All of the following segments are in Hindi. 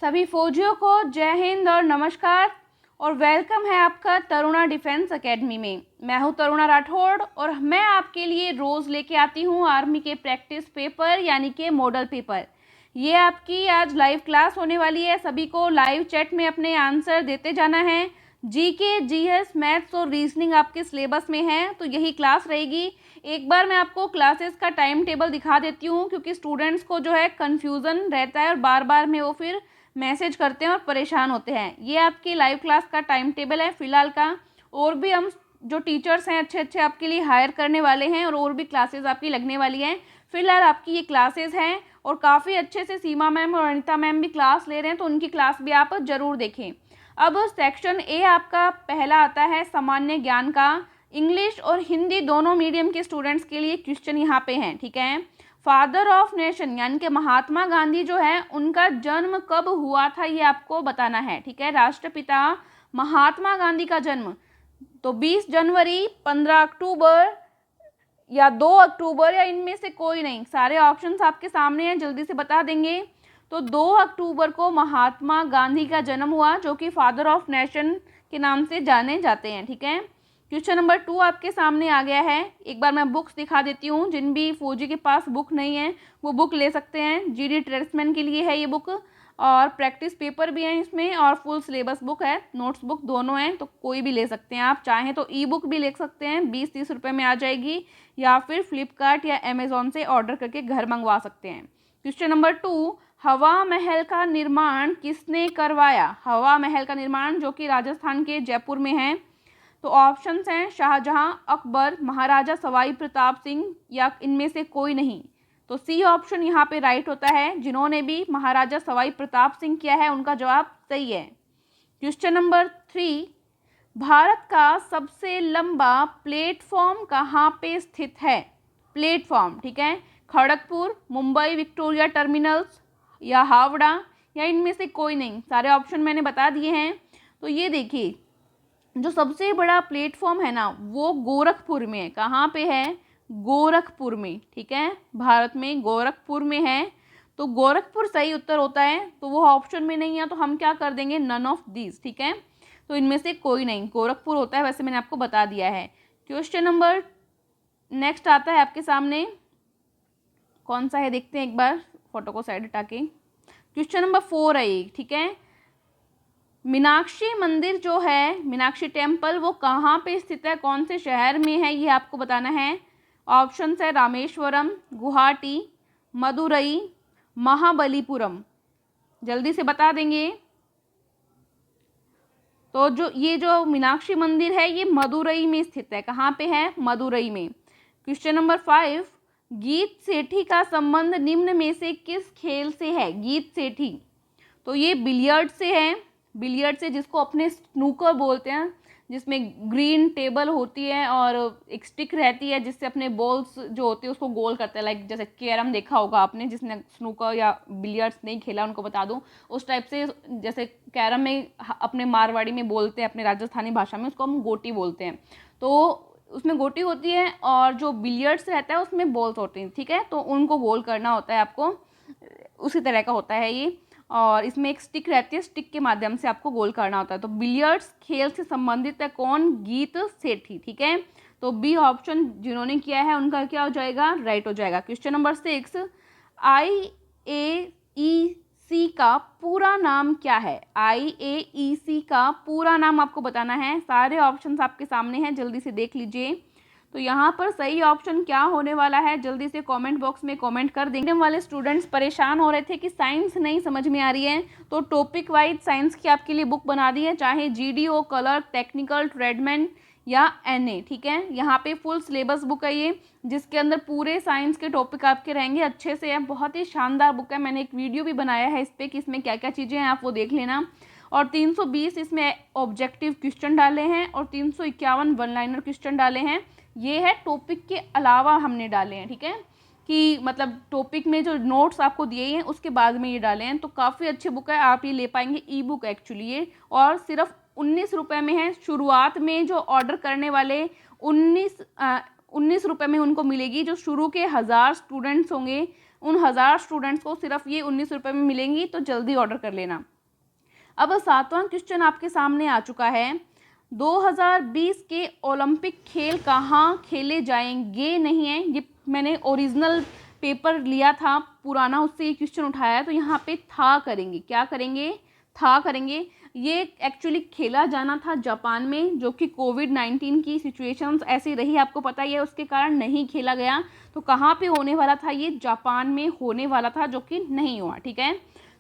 सभी फौजियों को जय हिंद और नमस्कार और वेलकम है आपका तरुणा डिफेंस एकेडमी में। मैं हूं तरुणा राठौड़ और मैं आपके लिए रोज़ लेके आती हूं आर्मी के प्रैक्टिस पेपर यानी कि मॉडल पेपर। ये आपकी आज लाइव क्लास होने वाली है। सभी को लाइव चैट में अपने आंसर देते जाना है। जीके, जीएस, मैथ्स और रीजनिंग आपके सिलेबस में है, तो यही क्लास रहेगी। एक बार मैं आपको क्लासेस का टाइम टेबल दिखा देती हूँ, क्योंकि स्टूडेंट्स को जो है कन्फ्यूज़न रहता है और बार बार में वो फिर मैसेज करते हैं और परेशान होते हैं। ये आपकी लाइव क्लास का टाइम टेबल है फ़िलहाल का। और भी हम जो टीचर्स हैं अच्छे अच्छे आपके लिए हायर करने वाले हैं और भी क्लासेस आपकी लगने वाली हैं। फ़िलहाल आपकी ये क्लासेस हैं और काफ़ी अच्छे से सीमा मैम और अनिता मैम भी क्लास ले रहे हैं, तो उनकी क्लास भी आप ज़रूर देखें। अब सेक्शन ए आपका पहला आता है सामान्य ज्ञान का। इंग्लिश और हिंदी दोनों मीडियम के स्टूडेंट्स के लिए क्वेश्चन यहाँ पे हैं, ठीक है। फादर ऑफ नेशन यानी कि महात्मा गांधी जो है उनका जन्म कब हुआ था ये आपको बताना है, ठीक है। राष्ट्रपिता महात्मा गांधी का जन्म तो 20 जनवरी, 15 अक्टूबर या 2 अक्टूबर या इनमें से कोई नहीं। सारे ऑप्शंस आपके सामने हैं, जल्दी से बता देंगे। तो 2 अक्टूबर को महात्मा गांधी का जन्म हुआ, जो कि फादर ऑफ नेशन के नाम से जाने जाते हैं, ठीक है। क्वेश्चन नंबर 2 आपके सामने आ गया है। एक बार मैं बुक्स दिखा देती हूँ। जिन भी फौजी के पास बुक नहीं है वो बुक ले सकते हैं। जीडी ट्रेड्समैन के लिए है ये बुक और प्रैक्टिस पेपर भी हैं इसमें और फुल सिलेबस बुक है, नोट्स बुक दोनों हैं, तो कोई भी ले सकते हैं। आप चाहें तो ई बुक भी ले सकते हैं, 20-30 रुपये में आ जाएगी, या फिर फ्लिपकार्ट या अमेज़ॉन से ऑर्डर करके घर मंगवा सकते हैं। क्वेश्चन नंबर 2, हवा महल का निर्माण किसने करवाया? हवा महल का निर्माण जो कि राजस्थान के जयपुर में है। तो ऑप्शंस हैं शाहजहां, अकबर, महाराजा सवाई प्रताप सिंह या इनमें से कोई नहीं। तो सी ऑप्शन यहाँ पे राइट होता है। जिन्होंने भी महाराजा सवाई प्रताप सिंह किया है उनका जवाब सही है। क्वेश्चन नंबर 3, भारत का सबसे लंबा प्लेटफॉर्म कहाँ पे स्थित है? प्लेटफॉर्म, ठीक है। खड़गपुर, मुंबई विक्टोरिया टर्मिनल्स या हावड़ा या इनमें से कोई नहीं। सारे ऑप्शन मैंने बता दिए हैं। तो ये देखिए, जो सबसे बड़ा प्लेटफॉर्म है ना वो गोरखपुर में है। कहाँ पे है? गोरखपुर में, ठीक है। भारत में गोरखपुर में है, तो गोरखपुर सही उत्तर होता है। तो वो ऑप्शन में नहीं है, तो हम क्या कर देंगे? नन ऑफ दीज, ठीक है। तो इनमें से कोई नहीं, गोरखपुर होता है। वैसे मैंने आपको बता दिया है। क्वेश्चन नंबर नेक्स्ट आता है आपके सामने, कौन सा है देखते हैं एक बार, फोटो को साइड हटा के। क्वेश्चन नंबर 4 है ये, ठीक है। मीनाक्षी मंदिर जो है, मीनाक्षी टेम्पल, वो कहाँ पे स्थित है, कौन से शहर में है, ये आपको बताना है। ऑप्शंस है रामेश्वरम, गुवाहाटी, मदुरई, महाबलीपुरम। जल्दी से बता देंगे। तो जो मीनाक्षी मंदिर है ये मदुरई में स्थित है। कहाँ पे है? मदुरई में। क्वेश्चन नंबर 5, गीत सेठी का संबंध निम्न में से किस खेल से है? गीत सेठी तो ये बिलियर्ड से है। बिलियर्ड से, जिसको अपने स्नूकर बोलते हैं, जिसमें ग्रीन टेबल होती है और एक स्टिक रहती है जिससे अपने बॉल्स जो होते हैं उसको गोल करते हैं। लाइक जैसे कैरम देखा होगा आपने, जिसने स्नूकर या बिलियर्ड्स नहीं खेला उनको बता दूं, उस टाइप से। जैसे कैरम में अपने मारवाड़ी में बोलते हैं, अपने राजस्थानी भाषा में उसको हम गोटी बोलते हैं। तो उसमें गोटी होती है और जो बिलियर्ड्स रहता है उसमें बॉल्स होती हैं, ठीक है। तो उनको गोल करना होता है आपको, उसी तरह का होता है ये। और इसमें एक स्टिक रहती है, स्टिक के माध्यम से आपको गोल करना होता है। तो बिलियर्ड्स खेल से संबंधित है कौन? गीत सेठी, ठीक है। तो बी ऑप्शन जिन्होंने किया है उनका क्या हो जाएगा? राइट हो जाएगा। क्वेश्चन नंबर 6, IAEC का पूरा नाम क्या है? IAEC का पूरा नाम आपको बताना है। सारे ऑप्शंस आपके सामने हैं, जल्दी से देख लीजिए। तो यहाँ पर सही ऑप्शन क्या होने वाला है, जल्दी से कमेंट बॉक्स में कमेंट कर देंगे। वाले स्टूडेंट्स परेशान हो रहे थे कि साइंस नहीं समझ में आ रही है, तो टॉपिक वाइज साइंस की आपके लिए बुक बना दी है, चाहे जीडी हो, कलर, टेक्निकल, ट्रेडमैन या एनए, ठीक है। यहाँ पे फुल सिलेबस बुक है ये, जिसके अंदर पूरे साइंस के टॉपिक आपके रहेंगे अच्छे से। है बहुत ही शानदार बुक है। मैंने एक वीडियो भी बनाया है इस पर कि इसमें क्या क्या चीज़ें हैं, आप वो देख लेना। और 320 इसमें ऑब्जेक्टिव क्वेश्चन डाले हैं और 351 वन लाइनर क्वेश्चन डाले हैं। ये है टॉपिक के अलावा हमने डाले हैं, ठीक है, कि मतलब टॉपिक में जो नोट्स आपको दिए हैं उसके बाद में ये डाले हैं। तो काफ़ी अच्छी बुक है, आप ये ले पाएंगे। ई बुक एक्चुअली ये, और सिर्फ 19 रुपये में है। शुरुआत में जो ऑर्डर करने वाले 19 रुपये में उनको मिलेगी। जो शुरू के 1000 स्टूडेंट्स होंगे उन 1000 स्टूडेंट्स को सिर्फ ये 19 रुपये में मिलेंगी, तो जल्दी ऑर्डर कर लेना। अब 7वां क्वेश्चन आपके सामने आ चुका है। 2020 के ओलंपिक खेल कहाँ खेले जाएंगे नहीं है, ये मैंने ओरिजिनल पेपर लिया था पुराना, उससे ये क्वेश्चन उठाया है। तो यहाँ पे था करेंगे, क्या करेंगे, था करेंगे। ये एक्चुअली खेला जाना था जापान में, जो कि कोविड-19 की सिचुएशंस ऐसी रही, आपको पता ही है, उसके कारण नहीं खेला गया। तो कहाँ पे होने वाला था, ये जापान में होने वाला था, जो कि नहीं हुआ। ठीक है,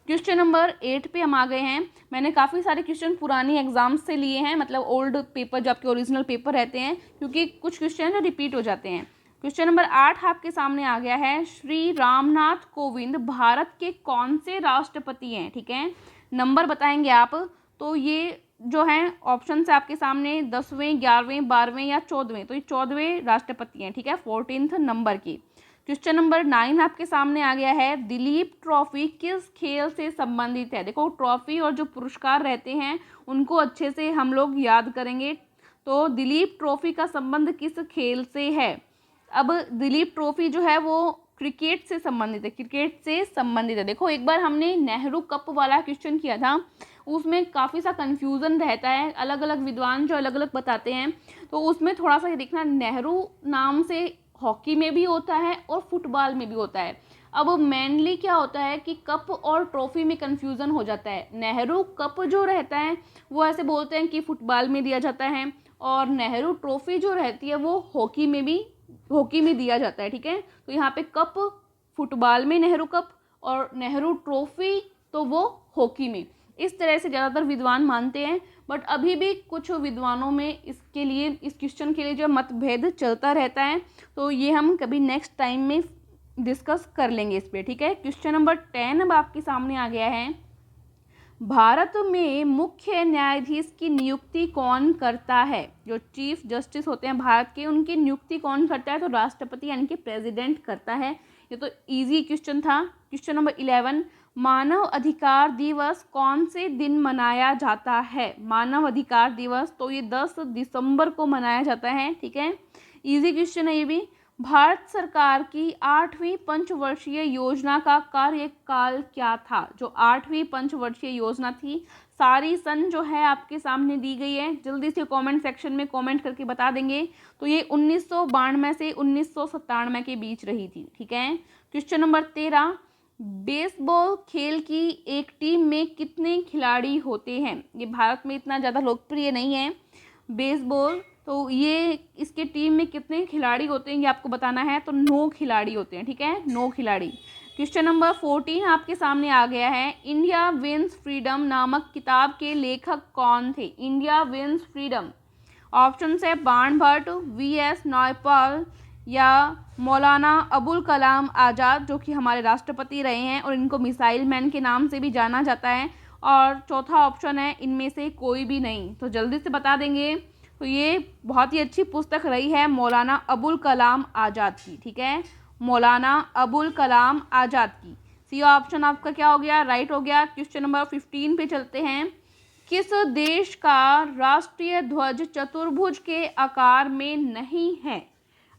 क्वेश्चन नंबर 8 पे हम आ गए हैं। मैंने काफ़ी सारे क्वेश्चन पुरानी एग्जाम्स से लिए हैं, मतलब ओल्ड पेपर जो आपके ओरिजिनल पेपर रहते हैं, क्योंकि कुछ क्वेश्चन जो रिपीट हो जाते हैं। क्वेश्चन नंबर 8 आपके सामने आ गया है। श्री रामनाथ कोविंद भारत के कौन से राष्ट्रपति हैं? ठीक है, नंबर बताएंगे आप। तो ये जो हैं ऑप्शन है आपके सामने 10वें, 11वें, 12वें या 14वें। तो ये 14वें राष्ट्रपति हैं। ठीक है, 14th नंबर की। क्वेश्चन नंबर 9 आपके सामने आ गया है। दिलीप ट्रॉफी किस खेल से संबंधित है? देखो, ट्रॉफी और जो पुरस्कार रहते हैं उनको अच्छे से हम लोग याद करेंगे। तो दिलीप ट्रॉफी का संबंध किस खेल से है? अब दिलीप ट्रॉफी जो है वो क्रिकेट से संबंधित है, क्रिकेट से संबंधित है। देखो, एक बार हमने नेहरू कप वाला क्वेश्चन किया था, उसमें काफ़ी सा कन्फ्यूज़न रहता है, अलग अलग विद्वान जो अलग अलग बताते हैं। तो उसमें थोड़ा सा ये देखना, नेहरू नाम से हॉकी में भी होता है और फुटबॉल में भी होता है। अब मेनली क्या होता है कि कप और ट्रॉफी में कन्फ्यूज़न हो जाता है। नेहरू कप जो रहता है वो ऐसे बोलते हैं कि फुटबॉल में दिया जाता है, और नेहरू ट्रॉफी जो रहती है वो हॉकी में दिया जाता है। ठीक है, तो यहाँ पे कप फुटबॉल में नेहरू कप, और नेहरू ट्रॉफी तो वो हॉकी में। इस तरह से ज़्यादातर विद्वान मानते हैं, बट अभी भी कुछ विद्वानों में इसके लिए, इस क्वेश्चन के लिए जो मतभेद चलता रहता है। तो ये हम कभी नेक्स्ट टाइम में डिस्कस कर लेंगे इस पर। ठीक है, क्वेश्चन नंबर 10 अब आपके सामने आ गया है। भारत में मुख्य न्यायाधीश की नियुक्ति कौन करता है? जो चीफ जस्टिस होते हैं भारत के, उनकी नियुक्ति कौन करता है? तो राष्ट्रपति यानी कि प्रेसिडेंट करता है। ये तो इजी क्वेश्चन था। क्वेश्चन नंबर 11, मानव अधिकार दिवस कौन से दिन मनाया जाता है? मानव अधिकार दिवस तो ये 10 दिसंबर को मनाया जाता है। ठीक है, इजी क्वेश्चन है ये भी। भारत सरकार की 8वीं पंचवर्षीय योजना का कार्यकाल क्या था? जो 8वीं पंचवर्षीय योजना थी, सारी सन जो है आपके सामने दी गई है, जल्दी से कमेंट सेक्शन में कमेंट करके बता देंगे। तो ये 1992 से 1997 के बीच रही थी। ठीक है, क्वेश्चन नंबर 13, बेसबॉल खेल की एक टीम में कितने खिलाड़ी होते हैं? ये भारत में इतना ज़्यादा लोकप्रिय नहीं है बेसबॉल, तो ये इसके टीम में कितने खिलाड़ी होते हैं ये आपको बताना है। तो 9 खिलाड़ी होते हैं। ठीक है, 9 खिलाड़ी। क्वेश्चन नंबर 14 आपके सामने आ गया है। इंडिया विंस फ्रीडम नामक किताब के लेखक कौन थे? इंडिया विंस फ्रीडम, ऑप्शन है बाण भट्ट, वी.एस. नायपाल या मौलाना अबुल कलाम आज़ाद, जो कि हमारे राष्ट्रपति रहे हैं और इनको मिसाइल मैन के नाम से भी जाना जाता है। और चौथा ऑप्शन है इनमें से कोई भी नहीं। तो जल्दी से बता देंगे। तो ये बहुत ही अच्छी पुस्तक रही है मौलाना अबुल कलाम आज़ाद की। ठीक है, मौलाना अबुल कलाम आज़ाद की। सी ऑप्शन आपका क्या हो गया? राइट हो गया। क्वेश्चन नंबर 15 पे चलते हैं। किस देश का राष्ट्रीय ध्वज चतुर्भुज के आकार में नहीं है?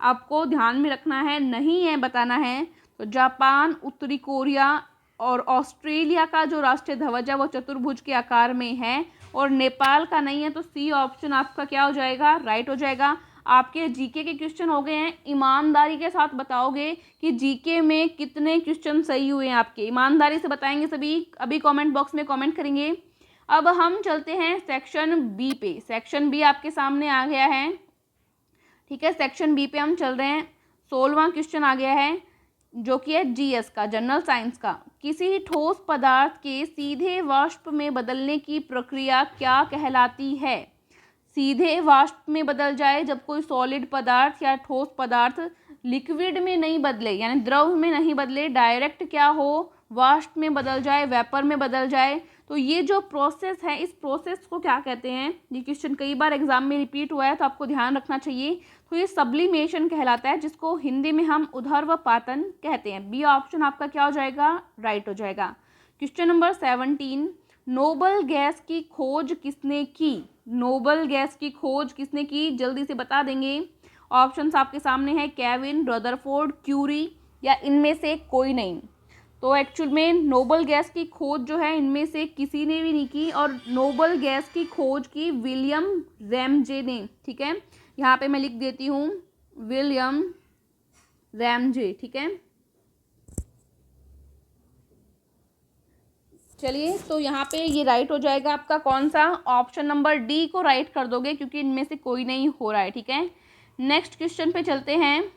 आपको ध्यान में रखना है, नहीं है बताना है। तो जापान, उत्तरी कोरिया और ऑस्ट्रेलिया का जो राष्ट्रीय ध्वज है वो चतुर्भुज के आकार में है, और नेपाल का नहीं है। तो सी ऑप्शन आपका क्या हो जाएगा? राइट हो जाएगा। आपके जीके के क्वेश्चन हो गए हैं। ईमानदारी के साथ बताओगे कि जीके में कितने क्वेश्चन सही हुए हैं आपके, ईमानदारी से बताएंगे सभी, अभी कमेंट बॉक्स में कमेंट करेंगे। अब हम चलते हैं सेक्शन बी पे। सेक्शन बी आपके सामने आ गया है। ठीक है, सेक्शन बी पे हम चल रहे हैं। 16वां क्वेश्चन आ गया है, जो कि है जीएस का, जनरल साइंस का। किसी ठोस पदार्थ के सीधे वाष्प में बदलने की प्रक्रिया क्या कहलाती है? सीधे वाष्प में बदल जाए जब कोई सॉलिड पदार्थ या ठोस पदार्थ लिक्विड में नहीं बदले, यानी द्रव में नहीं बदले, डायरेक्ट क्या हो, वाष्प में बदल जाए, वेपर में बदल जाए। तो ये जो प्रोसेस है, इस प्रोसेस को क्या कहते हैं? ये क्वेश्चन कई बार एग्जाम में रिपीट हुआ है, तो आपको ध्यान रखना चाहिए। तो ये सब्लिमेशन कहलाता है, जिसको हिंदी में हम उदर्वपातन कहते हैं। बी ऑप्शन आपका क्या हो जाएगा? राइट हो जाएगा। क्वेश्चन नंबर 17, नोबल गैस की खोज किसने की? नोबल गैस की खोज किसने की? जल्दी से बता देंगे। ऑप्शंस आपके सामने है, केविन, रदरफोर्ड, क्यूरी या इनमें से कोई नहीं। तो एक्चुअल में नोबल गैस की खोज जो है इनमें से किसी ने भी नहीं की, और नोबल गैस की खोज की विलियम रैमजे ने। ठीक है, यहाँ पे मैं लिख देती हूँ विलियम रैमजे। ठीक है, चलिए, तो यहाँ पे ये राइट हो जाएगा आपका कौन सा, ऑप्शन नंबर डी को राइट कर दोगे, क्योंकि इनमें से कोई नहीं हो रहा है। ठीक है, नेक्स्ट क्वेश्चन पे चलते हैं।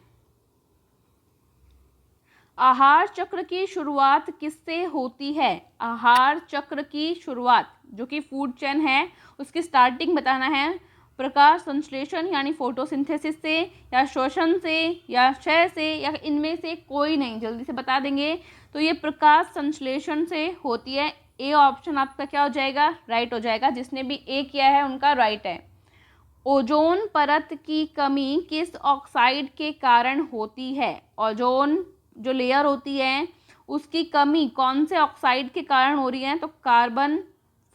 आहार चक्र की शुरुआत किससे होती है? आहार चक्र की शुरुआत, जो कि फूड चेन है, उसकी स्टार्टिंग बताना है। प्रकाश संश्लेषण यानी फोटोसिंथेसिस से, या श्वसन से, या क्षय से, या इनमें से कोई नहीं? जल्दी से बता देंगे। तो ये प्रकाश संश्लेषण से होती है। ए ऑप्शन आपका क्या हो जाएगा, राइट हो जाएगा। जिसने भी ए किया है उनका राइट है। ओजोन परत की कमी किस ऑक्साइड के कारण होती है? ओजोन जो लेयर होती है उसकी कमी कौन से ऑक्साइड के कारण हो रही है? तो कार्बन,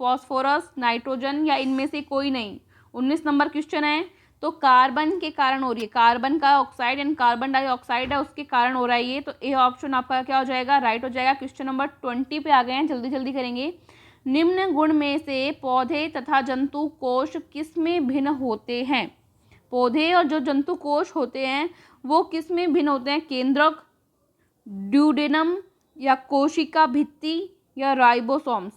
फॉस्फोरस, नाइट्रोजन, या इनमें से कोई नहीं? 19 नंबर क्वेश्चन है, तो कार्बन के कारण हो रही है। कार्बन का ऑक्साइड यानी कार्बन डाइऑक्साइड है, उसके कारण हो रहा है ये। तो ए ऑप्शन आपका क्या हो जाएगा, राइट हो जाएगा। क्वेश्चन नंबर 20 पे आ गए हैं, जल्दी जल्दी करेंगे। निम्न गुण में से पौधे तथा जंतु कोश किस में भिन्न होते हैं? पौधे और जो जंतु कोश होते हैं वो किस में भिन्न होते हैं? केंद्रक, ड्यूडेनम, या कोशिका भित्ति, या राइबोसोम्स?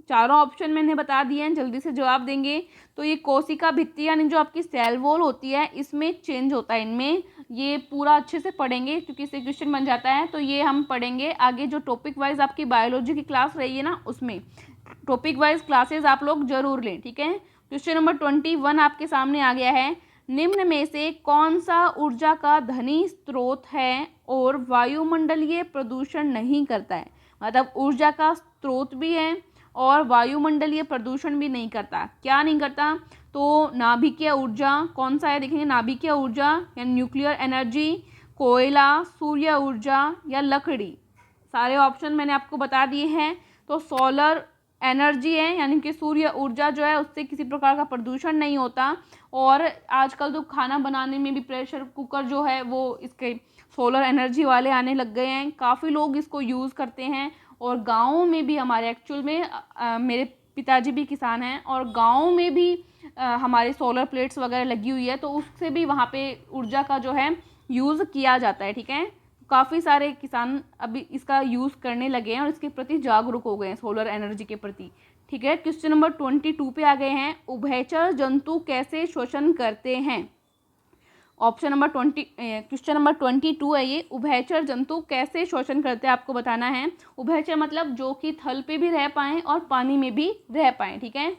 चारों ऑप्शन मैंने बता दिए हैं, जल्दी से जवाब देंगे। तो ये कोशिका भित्ति यानी जो आपकी सेल वॉल होती है, इसमें चेंज होता है। इनमें ये पूरा अच्छे से पढ़ेंगे क्योंकि इससे क्वेश्चन बन जाता है। तो ये हम पढ़ेंगे आगे, जो टॉपिक वाइज आपकी बायोलॉजी की क्लास रही है ना, उसमें टॉपिक वाइज क्लासेस आप लोग जरूर लें। ठीक है, क्वेश्चन नंबर 21 आपके सामने आ गया है। निम्न में से कौन सा ऊर्जा का धनी स्रोत है और वायुमंडलीय प्रदूषण नहीं करता है? मतलब ऊर्जा का स्रोत भी है और वायुमंडलीय प्रदूषण भी नहीं करता। क्या नहीं करता? तो नाभिकीय ऊर्जा कौन सा है, देखेंगे। नाभिकीय ऊर्जा या न्यूक्लियर एनर्जी, कोयला, सूर्य ऊर्जा, या लकड़ी? सारे ऑप्शन मैंने आपको बता दिए हैं। तो सोलर एनर्जी है, यानी कि सूर्य ऊर्जा जो है उससे किसी प्रकार का प्रदूषण नहीं होता। और आजकल तो खाना बनाने में भी प्रेशर कुकर जो है वो इसके सोलर एनर्जी वाले आने लग गए हैं। काफ़ी लोग इसको यूज़ करते हैं, और गाँव में भी हमारे एक्चुअल में मेरे पिताजी भी किसान हैं, और गाँव में भी हमारे सोलर प्लेट्स वगैरह लगी हुई है, तो उससे भी वहाँ पे ऊर्जा का जो है यूज़ किया जाता है। ठीक है, काफ़ी सारे किसान अभी इसका यूज़ करने लगे हैं और इसके प्रति जागरूक हो गए हैं, सोलर एनर्जी के प्रति। ठीक है, क्वेश्चन नंबर 22 पे आ गए हैं। उभयचर जंतु कैसे श्वसन करते हैं? ऑप्शन नंबर 20, क्वेश्चन नंबर 22 है ये। उभयचर जंतु कैसे श्वसन करते हैं आपको बताना है। उभयचर मतलब जो कि थल पे भी रह पाएँ और पानी में भी रह पाएँ। ठीक है,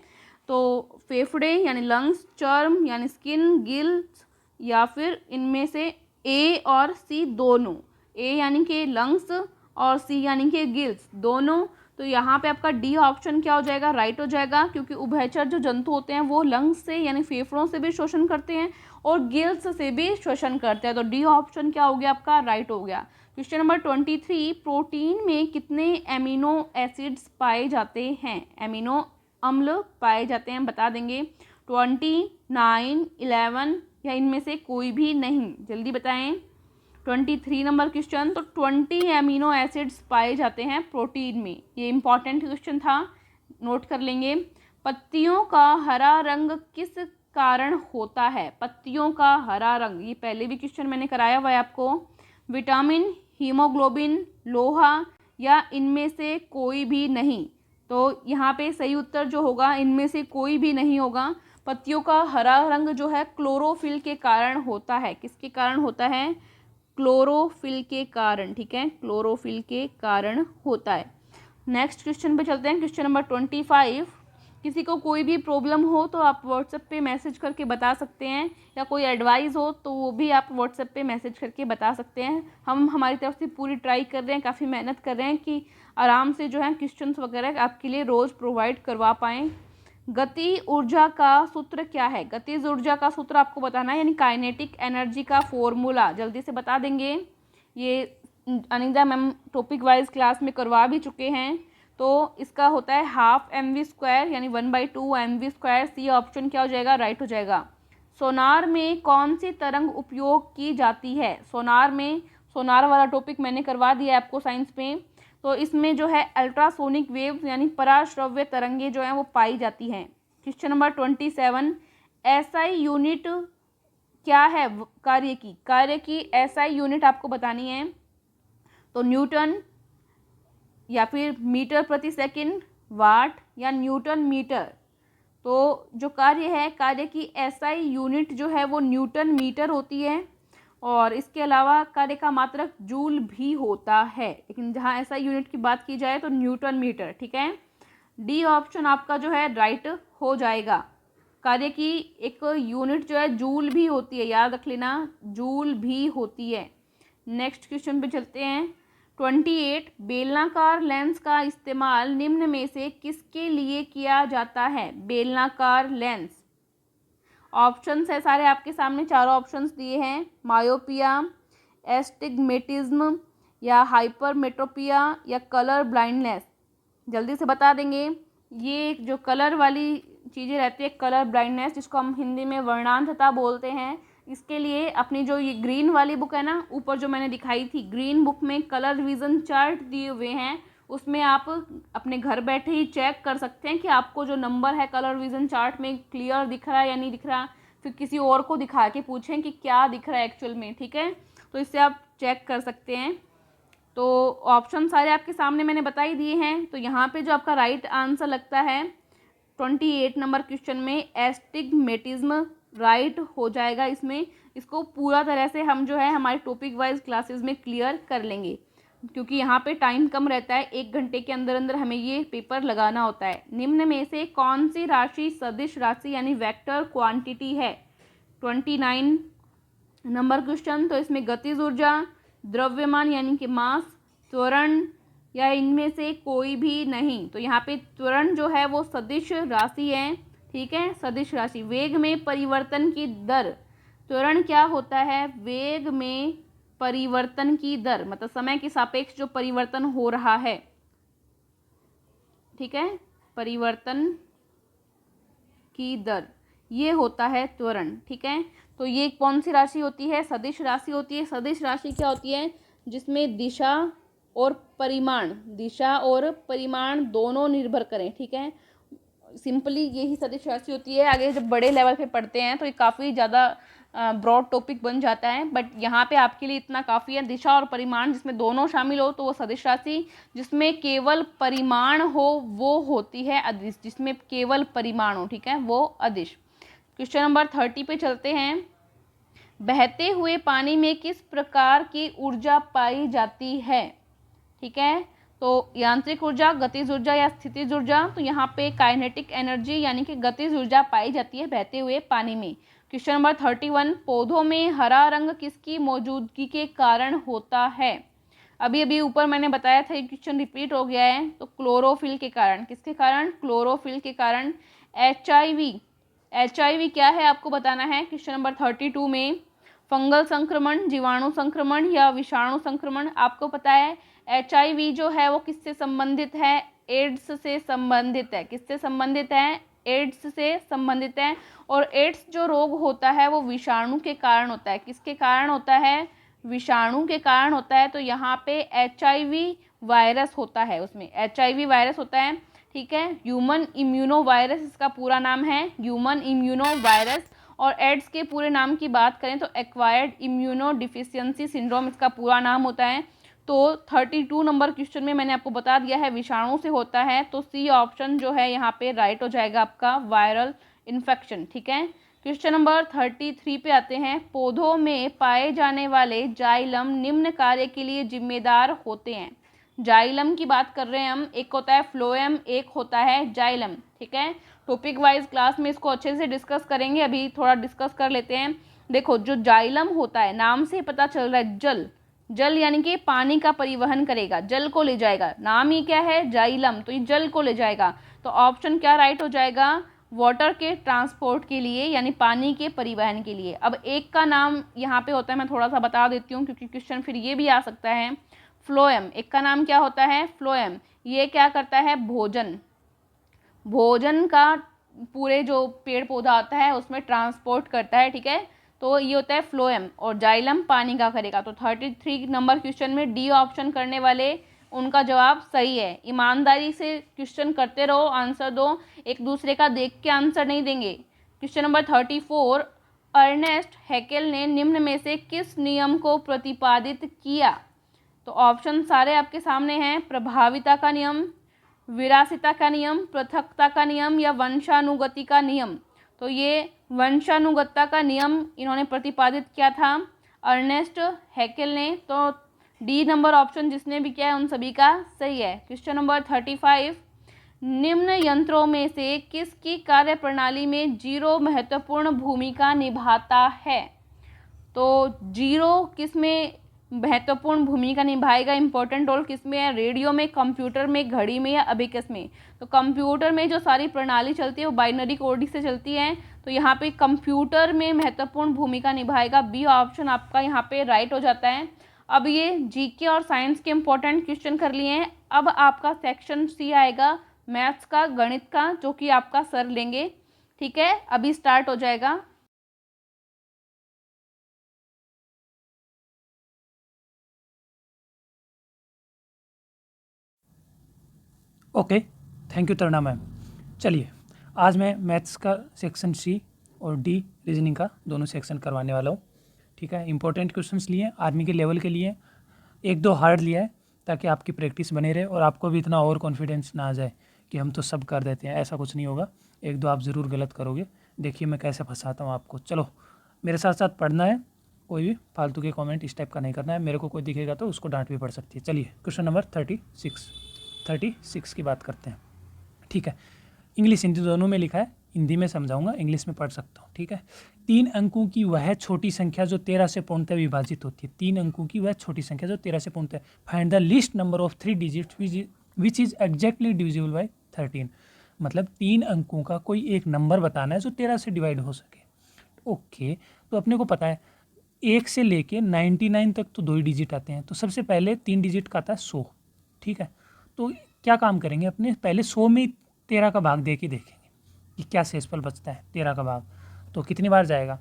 तो फेफड़े यानी लंग्स, चर्म यानी स्किन, गिल्स, या फिर इनमें से ए और सी दोनों। ए यानी कि लंग्स और सी यानी कि गिल्स, दोनों। तो यहाँ पे आपका डी ऑप्शन क्या हो जाएगा, राइट हो जाएगा, क्योंकि उभयचर जो जंतु होते हैं वो लंग्स से यानी फेफड़ों से भी श्वसन करते हैं और गिल्स से भी श्वसन करते हैं। तो डी ऑप्शन क्या हो गया आपका, राइट हो गया। क्वेश्चन नंबर 23, प्रोटीन में कितने एमिनो एसिड्स पाए जाते हैं? एमिनो अम्ल पाए जाते हैं, बता देंगे। 20, 9, 11, या इनमें से कोई भी नहीं? जल्दी बताएं। 23 नंबर क्वेश्चन, तो 20 एमिनो एसिड्स पाए जाते हैं प्रोटीन में। ये इंपॉर्टेंट क्वेश्चन था, नोट कर लेंगे। पत्तियों का हरा रंग किस कारण होता है? पत्तियों का हरा रंग, ये पहले भी क्वेश्चन मैंने कराया हुआ है आपको। विटामिन, हीमोग्लोबिन, लोहा, या इनमें से कोई भी नहीं? तो यहाँ पे सही उत्तर जो होगा इनमें से कोई भी नहीं होगा। पत्तियों का हरा रंग जो है क्लोरोफिल के कारण होता है। किसके कारण होता है? क्लोरोफिल के कारण। ठीक है, क्लोरोफिल के कारण होता है। नेक्स्ट क्वेश्चन पे चलते हैं, क्वेश्चन नंबर 25। किसी को कोई भी प्रॉब्लम हो तो आप व्हाट्सएप पे मैसेज करके बता सकते हैं, या कोई एडवाइस हो तो वो भी आप व्हाट्सएप पे मैसेज करके बता सकते हैं। हम हमारी तरफ से पूरी ट्राई कर रहे हैं, काफ़ी मेहनत कर रहे हैं कि आराम से जो है क्वेश्चंस वगैरह आपके लिए रोज़ प्रोवाइड करवा पाएँ। गति ऊर्जा का सूत्र क्या है? गतिज ऊर्जा का सूत्र आपको बताना है, यानी काइनेटिक एनर्जी का फॉर्मूला। जल्दी से बता देंगे। ये Anita ma'am topic wise class में करवा भी चुके हैं। तो इसका होता है हाफ mv², यानी 1/2 mv²। सी ऑप्शन क्या हो जाएगा, राइट हो जाएगा। सोनार में कौन सी तरंग उपयोग की जाती है? सोनार में सोनार वाला टॉपिक मैंने करवा दिया है आपको साइंस में। तो इसमें जो है अल्ट्रासोनिक वेव्स यानी पराश्रव्य तरंगे जो हैं वो पाई जाती हैं। क्वेश्चन नंबर 27, एसआई यूनिट क्या है कार्य की एसआई यूनिट आपको बतानी है। तो न्यूटन या फिर मीटर प्रति सेकंड, वाट या न्यूटन मीटर। तो जो कार्य की एसआई यूनिट जो है वो न्यूटन मीटर होती है और इसके अलावा कार्य का मात्रक जूल भी होता है, लेकिन जहाँ एसआई यूनिट की बात की जाए तो न्यूटन मीटर। ठीक है, डी ऑप्शन आपका जो है राइट हो जाएगा। कार्य की एक यूनिट जो है जूल भी होती है, याद रख लेना, जूल भी होती है। नेक्स्ट क्वेश्चन पे चलते हैं। 28, बेलनाकार लेंस का इस्तेमाल निम्न में से किसके लिए किया जाता है। बेलनाकार लेंस, ऑप्शंस है सारे आपके सामने, चारों ऑप्शंस दिए हैं। मायोपिया, एस्टिग्मेटिज्म या हाइपरमेट्रोपिया या कलर ब्लाइंडनेस। जल्दी से बता देंगे। ये जो कलर वाली चीज़ें रहती है, कलर ब्लाइंडनेस, जिसको हम हिंदी में वर्णांधता बोलते हैं, इसके लिए अपनी जो ये ग्रीन वाली बुक है ना, ऊपर जो मैंने दिखाई थी ग्रीन बुक में कलर विजन चार्ट दिए हुए हैं, उसमें आप अपने घर बैठे ही चेक कर सकते हैं कि आपको जो नंबर है कलर विजन चार्ट में क्लियर दिख रहा है या नहीं दिख रहा। फिर किसी और को दिखा के पूछें कि क्या दिख रहा है एक्चुअल में। ठीक है, तो इससे आप चेक कर सकते हैं। तो ऑप्शन सारे आपके सामने मैंने बता ही दिए हैं। तो यहाँ पे जो आपका राइट आंसर लगता है 28 नंबर क्वेश्चन में एस्टिग्मेटिज्म राइट हो जाएगा इसमें। इसको पूरा तरह से हम जो है हमारे टॉपिक वाइज क्लासेस में क्लियर कर लेंगे, क्योंकि यहाँ पे टाइम कम रहता है, 1 घंटे के अंदर अंदर हमें ये पेपर लगाना होता है। निम्न में से कौन सी राशि सदिश राशि यानी वेक्टर क्वांटिटी है। 29 नंबर क्वेश्चन। तो इसमें गतिज ऊर्जा, द्रव्यमान यानी कि मास, त्वरण या इनमें से कोई भी नहीं। तो यहाँ पे त्वरण जो है वो सदिश राशि है। ठीक है, सदिश राशि। वेग में परिवर्तन की दर, त्वरण क्या होता है, वेग में परिवर्तन की दर, मतलब समय के सापेक्ष जो परिवर्तन हो रहा है। ठीक है, परिवर्तन की दर, ये होता है त्वरण। ठीक है, तो ये कौन सी राशि होती है, सदिश राशि होती है। सदिश राशि क्या होती है, जिसमें दिशा और परिमाण दोनों निर्भर करें। ठीक है, सिंपली यही सदिश राशि होती है। आगे जब बड़े लेवल पे पढ़ते हैं तो ये काफ़ी ज़्यादा ब्रॉड टॉपिक बन जाता है, बट यहाँ पे आपके लिए इतना काफ़ी है। दिशा और परिमाण जिसमें दोनों शामिल हो तो वो सदिश राशि, जिसमें केवल परिमाण हो वो होती है अदिश, जिसमें केवल परिमाण हो, ठीक है, वो अदिश। क्वेश्चन नंबर 30 पे चलते हैं। बहते हुए पानी में किस प्रकार की ऊर्जा पाई जाती है। ठीक है, तो यांत्रिक ऊर्जा, गतिज ऊर्जा या स्थितिज ऊर्जा। तो यहाँ पे काइनेटिक एनर्जी यानी कि गतिज ऊर्जा पाई जाती है बहते हुए पानी में। क्वेश्चन नंबर 31, पौधों में हरा रंग किसकी मौजूदगी के कारण होता है। अभी अभी ऊपर मैंने बताया था, क्वेश्चन रिपीट हो गया है। तो क्लोरोफिल के कारण, किसके कारण, क्लोरोफिल के कारण। HIV क्या है आपको बताना है। क्वेश्चन नंबर 32 में फंगल संक्रमण, जीवाणु संक्रमण या विषाणु संक्रमण। आपको पता है HIV जो है वो किससे संबंधित है, एड्स से संबंधित है। किससे संबंधित है, एड्स से संबंधित है। और एड्स जो रोग होता है वो विषाणु के कारण होता है। किसके कारण होता है, विषाणु के कारण होता है। तो यहाँ पे HIV वायरस होता है, उसमें HIV वायरस होता है। ठीक है, ह्यूमन इम्यूनो वायरस इसका पूरा नाम है, ह्यूमन इम्यूनो वायरस। और एड्स के पूरे नाम की बात करें तो एक्वायर्ड इम्यूनो डिफिशियंसी सिंड्रोम इसका पूरा नाम होता है। तो 32 नंबर क्वेश्चन में मैंने आपको बता दिया है विषाणु से होता है। तो सी ऑप्शन जो है यहाँ पे राइट हो जाएगा आपका, वायरल इन्फेक्शन। ठीक है, क्वेश्चन नंबर 33 पे आते हैं। पौधों में पाए जाने वाले जाइलम निम्न कार्य के लिए जिम्मेदार होते हैं। जाइलम की बात कर रहे हैं हम, एक होता है फ्लोएम, एक होता है जाइलम। ठीक है, टॉपिक वाइज क्लास में इसको अच्छे से डिस्कस करेंगे, अभी थोड़ा डिस्कस कर लेते हैं। देखो, जो जाइलम होता है, नाम से पता चल रहा है, जल यानी कि पानी का परिवहन करेगा, जल को ले जाएगा। नाम ही क्या है, जाइलम, तो ये जल को ले जाएगा। तो ऑप्शन क्या राइट हो जाएगा, वाटर के ट्रांसपोर्ट के लिए यानी पानी के परिवहन के लिए। अब एक का नाम यहाँ पे होता है, मैं थोड़ा सा बता देती हूँ क्योंकि क्वेश्चन फिर ये भी आ सकता है। फ्लोएम, एक का नाम क्या होता है, फ्लोएम। ये क्या करता है, भोजन का पूरे जो पेड़ पौधा आता है उसमें ट्रांसपोर्ट करता है। ठीक है, तो ये होता है फ्लोएम, और जाइलम पानी का करेगा। तो 33 नंबर क्वेश्चन में डी ऑप्शन करने वाले उनका जवाब सही है। ईमानदारी से क्वेश्चन करते रहो, आंसर दो, एक दूसरे का देख के आंसर नहीं देंगे। क्वेश्चन नंबर 34, अर्नेस्ट हैकेल ने निम्न में से किस नियम को प्रतिपादित किया? तो ऑप्शन सारे आपके सामने हैं। प्रभाविता का नियम, विरासिता का नियम, पृथकता का नियम या वंशानुगति का नियम। तो ये वंशानुगतता का नियम इन्होंने प्रतिपादित किया था अर्नेस्ट हैकेल ने। तो डी नंबर ऑप्शन जिसने भी किया है उन सभी का सही है। क्वेश्चन नंबर 35, निम्न यंत्रों में से किसकी कार्यप्रणाली में जीरो महत्वपूर्ण भूमिका निभाता है? तो जीरो किस में महत्वपूर्ण भूमिका निभाएगा, इंपॉर्टेंट रोल किस में है? रेडियो में, कंप्यूटर में, घड़ी में या अबेकस में? तो कंप्यूटर में जो सारी प्रणाली चलती है वो बाइनरी कोड से चलती है, तो यहाँ पे कंप्यूटर में महत्वपूर्ण भूमिका निभाएगा। बी ऑप्शन आपका यहाँ पे राइट हो जाता है। अब ये जीके और साइंस के इंपॉर्टेंट क्वेश्चन कर लिए हैं। अब आपका सेक्शन सी आएगा मैथ्स का, गणित का, जो कि आपका सर लेंगे। ठीक है, अभी स्टार्ट हो जाएगा। Okay, thank you Taruna ma'am. चलिए, आज मैं मैथ्स का सेक्शन सी और डी रीजनिंग का दोनों सेक्शन करवाने वाला हूँ। ठीक है, इंपॉर्टेंट क्वेश्चंस लिए, आर्मी के लेवल के लिए, एक दो हार्ड लिया है ताकि आपकी प्रैक्टिस बने रहे और आपको भी इतना ओवर कॉन्फिडेंस ना आ जाए कि हम तो सब कर देते हैं। ऐसा कुछ नहीं होगा, एक दो आप ज़रूर गलत करोगे। देखिए मैं कैसे फंसाता हूँ आपको। चलो, मेरे साथ साथ पढ़ना है, कोई भी फालतू के कमेंट इस टाइप का नहीं करना है। मेरे को कोई दिखेगा तो उसको डांट भी पड़ सकती है। चलिए, क्वेश्चन नंबर 36 की बात करते हैं। ठीक है, इंग्लिश हिंदी दोनों में लिखा है, हिंदी में समझाऊंगा, इंग्लिश में पढ़ सकता हूँ। ठीक है, 3 अंकों की वह छोटी संख्या जो 13 से पूर्णतः विभाजित होती है। 3 अंकों की वह छोटी संख्या जो 13 से पूर्णतः। Find the least number of 3 digits which is exactly divisible by 13। मतलब 3 अंकों का कोई एक नंबर बताना है जो 13 से डिवाइड हो सके। ओके, तो अपने को पता है 1 से लेके 99 तक तो 2 ही डिजिट आते हैं। तो सबसे पहले 3 डिजिट का आता है 100। ठीक है, तो क्या काम करेंगे अपने, पहले 100 में 13 का भाग दे के देखेंगे कि क्या शेषफल बचता है 13 का भाग। तो कितनी बार जाएगा,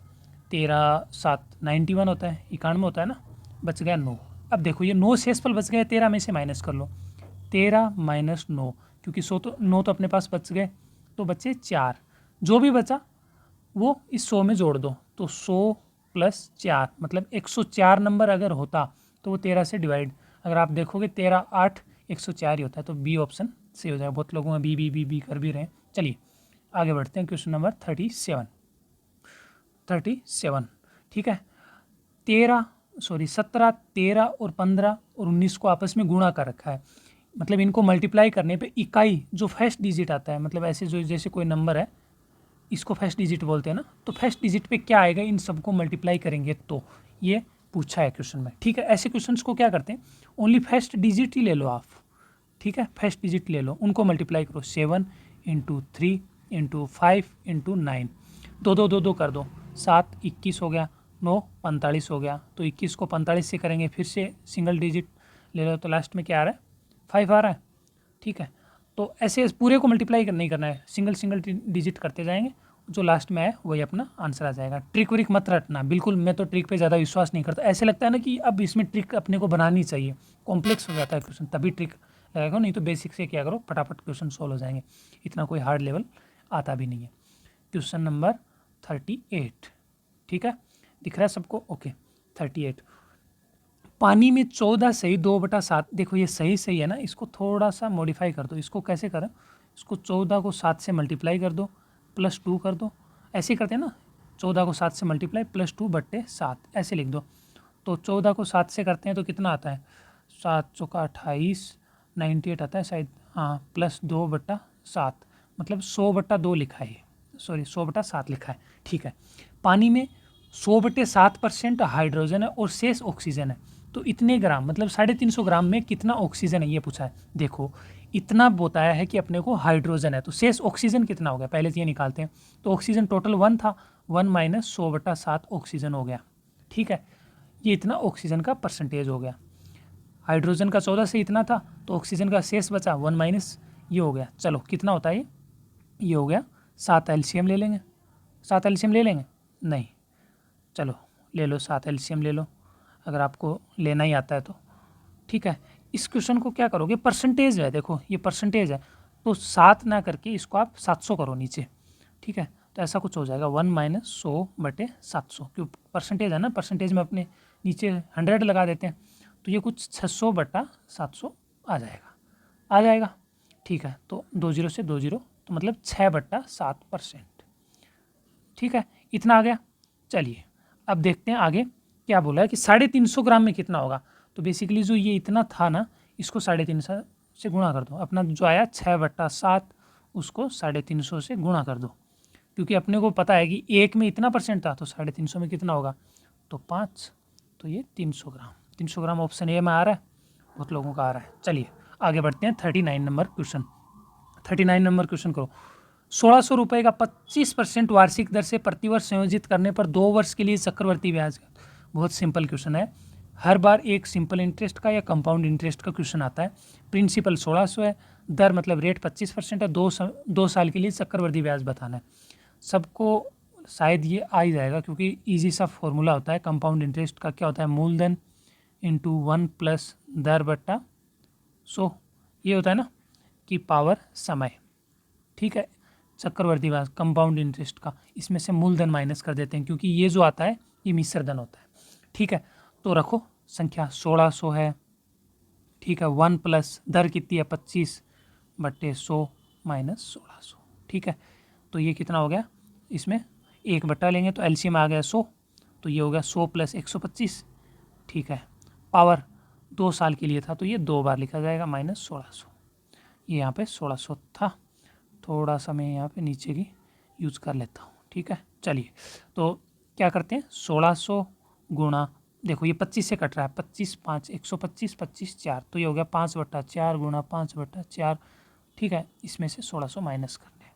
13 7 91 होता है, 91 होता है ना, बच गया 9। अब देखो ये 9 शेषफल बच गए, 13 में से माइनस कर लो, 13 माइनस 9, क्योंकि 9 तो अपने पास बच गए, तो बचे 4। जो भी बचा वो इस 100 में जोड़ दो, तो 100 प्लस 4 मतलब 104 नंबर अगर होता तो वो 13 से डिवाइड, अगर आप देखोगे 13 8 104 ही होता है। तो बी ऑप्शन सही हो जाएगा। बहुत लोगों में बी कर भी रहे हैं। चलिए आगे बढ़ते हैं। Question number 37। ठीक है, 17 13 और 15 और 19 को आपस में गुणा कर रखा है। मतलब इनको मल्टीप्लाई करने पे इकाई जो फर्स्ट डिजिट आता है, मतलब ऐसे जो जैसे कोई नंबर है इसको फर्स्ट डिजिट बोलते हैं ना, तो फर्स्ट डिजिट पे क्या आएगा, इन सबको मल्टीप्लाई करेंगे तो ये पूछा है क्वेश्चन में। ठीक है, ऐसे क्वेश्चंस को क्या करते हैं, ओनली फर्स्ट डिजिट ही ले लो आप। ठीक है, फर्स्ट डिजिट ले लो, उनको मल्टीप्लाई करो, 7 × 3 × 5 × 9, 2 कर दो, 7 21 हो गया, 9 45 हो गया। तो 21 को 45 से करेंगे, फिर से सिंगल डिजिट ले लो, तो लास्ट में क्या आ रहा है, 5 आ रहा है। ठीक है, तो ऐसे पूरे को मल्टीप्लाई नहीं करना है, सिंगल डिजिट करते जाएंगे, जो लास्ट में आए वही अपना आंसर आ जाएगा। ट्रिक व्रिक मत रटना बिल्कुल, मैं तो ट्रिक पे ज़्यादा विश्वास नहीं करता। ऐसे लगता है ना कि अब इसमें ट्रिक अपने को बनानी चाहिए, कॉम्प्लेक्स हो जाता है क्वेश्चन, तभी ट्रिक लगाएगा, नहीं तो बेसिक से क्या करो, फटाफट क्वेश्चन सॉल्व हो जाएंगे, इतना कोई हार्ड लेवल आता भी नहीं है। Question number 38। ठीक है, दिख रहा है सबको, ओके। 38, पानी में 14 सही 2/7, देखो ये सही है ना, इसको थोड़ा सा मॉडिफाई कर दो। इसको कैसे करें, इसको 14 को 7 से मल्टीप्लाई कर दो, +2 कर दो, ऐसे करते हैं ना, 14 को 7 से मल्टीप्लाई +2/7 ऐसे लिख दो। तो 14 को 7 से करते हैं तो कितना आता है, 7 चौका 28, 98 आता है शायद, हाँ, +2/7 मतलब 100/2 लिखा है, सॉरी 100/7 लिखा है। ठीक है, पानी में 100/7% हाइड्रोजन है और शेष ऑक्सीजन है, तो इतने ग्राम मतलब 350 ग्राम में कितना ऑक्सीजन है ये पूछा है। देखो इतना बताया है कि अपने को हाइड्रोजन है, तो शेष ऑक्सीजन कितना हो गया, पहले तो ये निकालते हैं। तो ऑक्सीजन टोटल 1 था, 1 - 100/7 ऑक्सीजन हो गया। ठीक है, ये इतना ऑक्सीजन का परसेंटेज हो गया। हाइड्रोजन का 14 से इतना था, तो ऑक्सीजन का शेष बचा 1 - ये हो गया। चलो कितना होता है ये हो गया 7 एलसीएम ले लेंगे। 7 एलसीएम ले लेंगे, नहीं चलो ले लो 7 एलसीएम ले लो अगर आपको लेना ही आता है तो। ठीक है, इस क्वेश्चन को क्या करोगे, परसेंटेज है, देखो ये परसेंटेज है, तो 7 ना करके इसको आप 700 करो नीचे। ठीक है, तो ऐसा कुछ हो जाएगा 1 - 100/700, क्यों परसेंटेज है ना, परसेंटेज में अपने नीचे 100 लगा देते हैं, तो ये कुछ 600/700 आ जाएगा। ठीक है, तो 2 0 से 2 0, तो मतलब 6/7%। ठीक है, इतना आ गया। चलिए अब देखते हैं आगे क्या बोला है कि 350 ग्राम में कितना होगा। तो बेसिकली जो ये इतना था ना, इसको 350 से गुणा कर दो, अपना जो आया 6/7 उसको 350 से गुणा कर दो, क्योंकि अपने को पता है कि 1 में इतना परसेंट था, तो 350 में कितना होगा, तो 5, तो ये 300 ग्राम। 300 ग्राम ऑप्शन ए में आ रहा है, बहुत लोगों का आ रहा है। चलिए आगे बढ़ते हैं 39 नंबर क्वेश्चन। 39 नंबर क्वेश्चन करो। 1600 रुपये का 25% वार्षिक दर से प्रतिवर्ष संयोजित करने पर 2 वर्ष के लिए चक्रवर्ती ब्याज। बहुत सिंपल क्वेश्चन है, हर बार एक सिंपल इंटरेस्ट का या कंपाउंड इंटरेस्ट का क्वेश्चन आता है। प्रिंसिपल 1600 है, दर मतलब रेट 25% है, 2 साल के लिए चक्रवर्ती ब्याज बताना है। सबको शायद ये आ ही जाएगा, क्योंकि ईजी सा फॉर्मूला होता है कंपाउंड इंटरेस्ट का। क्या होता है, मूलधन इंटू 1 प्लस दर बट्टा 100, ये होता है ना कि पावर समय। ठीक है, चक्रवर्ती ब्याज कंपाउंड इंटरेस्ट का, इसमें से मूलधन माइनस कर देते हैं, क्योंकि ये जो आता है ये मिश्रधन होता है। ठीक है, तो रखो संख्या 1600 है। ठीक है, 1 प्लस दर कितनी है 25/100 माइनस 1600। ठीक है, तो ये कितना हो गया, इसमें 1 लेंगे तो एलसीएम आ गया 100, तो ये हो गया 100 + 125। ठीक है, पावर 2 साल के लिए था, तो ये 2 बार लिखा जाएगा माइनस 1600। ये यहाँ पे 1600 था, थोड़ा सा मैं यहाँ पे नीचे की यूज़ कर लेता हूँ। ठीक है, चलिए तो क्या करते हैं, 1600 गुणा, देखो ये 25 से कट रहा है, 25 5 125, 25 4, तो ये हो गया 5/4 गुणा 5/4। ठीक है, इसमें से 1600 माइनस करते हैं,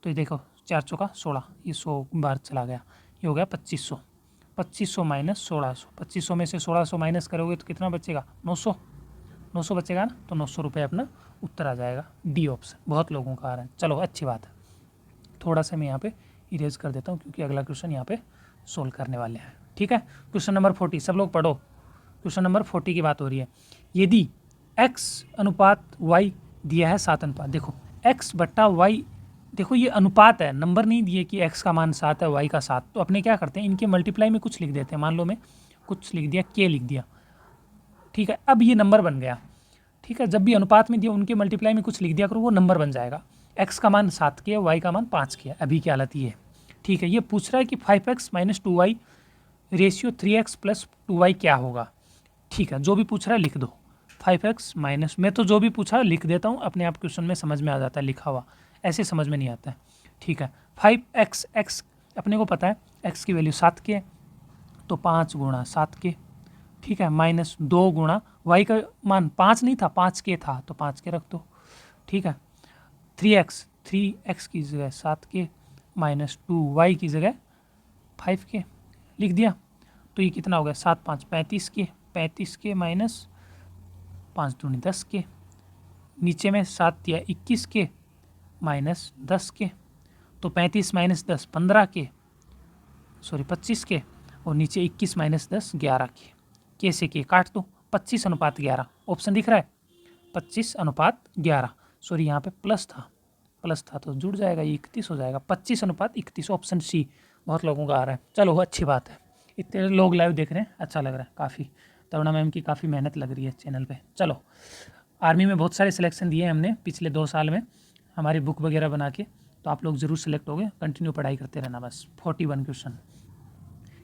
तो ये देखो 4 चौका 16, ये 100 बार चला गया, ये हो गया 2500। 2500 माइनस 1600, 2500 में से 1600 माइनस करोगे तो कितना बचेगा, 900 बचेगा ना, तो 900 रुपये अपना उत्तर आ जाएगा। डी ऑप्शन बहुत लोगों का आ रहा है। चलो अच्छी बात है, थोड़ा सा मैं यहाँ पे इरेज कर देता हूँ, क्योंकि अगला क्वेश्चन यहाँ पे सोल्व करने वाले हैं। ठीक है, क्वेश्चन नंबर 40, सब लोग पढ़ो। क्वेश्चन नंबर 40 की बात हो रही है। यदि x अनुपात y दिया है 7 अनुपात, देखो x/y, देखो ये अनुपात है, नंबर नहीं दिए कि x का मान 7 है y का 7, तो अपने क्या करते हैं, इनके मल्टीप्लाई में कुछ लिख देते हैं। मान लो मैं कुछ लिख दिया, k लिख दिया। ठीक है, अब ये नंबर बन गया। ठीक है, जब भी अनुपात में दिया उनके मल्टीप्लाई में कुछ लिख दिया करो, वो नंबर बन जाएगा। x का मान 7 के है, y का मान 5 के है, अभी की हालत ये है। ठीक है, ये पूछ रहा है कि 5x - 2y ratio 3x + 2y क्या होगा। ठीक है, जो भी पूछ रहा है लिख दो, 5x माइनस, मैं तो जो भी पूछा लिख देता हूँ, अपने आप क्वेश्चन में समझ में आ जाता है लिखा हुआ, ऐसे समझ में नहीं आता है। ठीक है, 5x, x अपने को पता है x की वैल्यू 7 के है, तो 5 गुणा 7 के। ठीक है, माइनस 2 गुणा y का मान 5 नहीं था, 5 के था, तो 5 के रख दो। ठीक है, 3x की जगह 7 के माइनस 2y की जगह 5 के लिख दिया, तो ये कितना हो गया, 7 5 35 के, 35 के माइनस 5 दूनी 10 के, नीचे में 7 दिया 21 के माइनस 10 के, तो 35 - 10 15 के, सॉरी 25 के, और नीचे 21 - 10 11 के से के काट दो, 25/11 ऑप्शन दिख रहा है, 25/11, सॉरी यहाँ पे प्लस था तो जुड़ जाएगा, ये 31 हो जाएगा, 25/31 ऑप्शन सी बहुत लोगों का आ रहा है। चलो अच्छी बात है, इतने लोग लाइव देख रहे हैं, अच्छा लग रहा है काफ़ी। तरुणा मैम की काफ़ी मेहनत लग रही है चैनल पे। चलो, आर्मी में बहुत सारे सिलेक्शन दिए हैं हमने पिछले 2 साल में, हमारी बुक वगैरह बना के, तो आप लोग ज़रूर सेलेक्ट हो गए, कंटिन्यू पढ़ाई करते रहना बस। 41 क्वेश्चन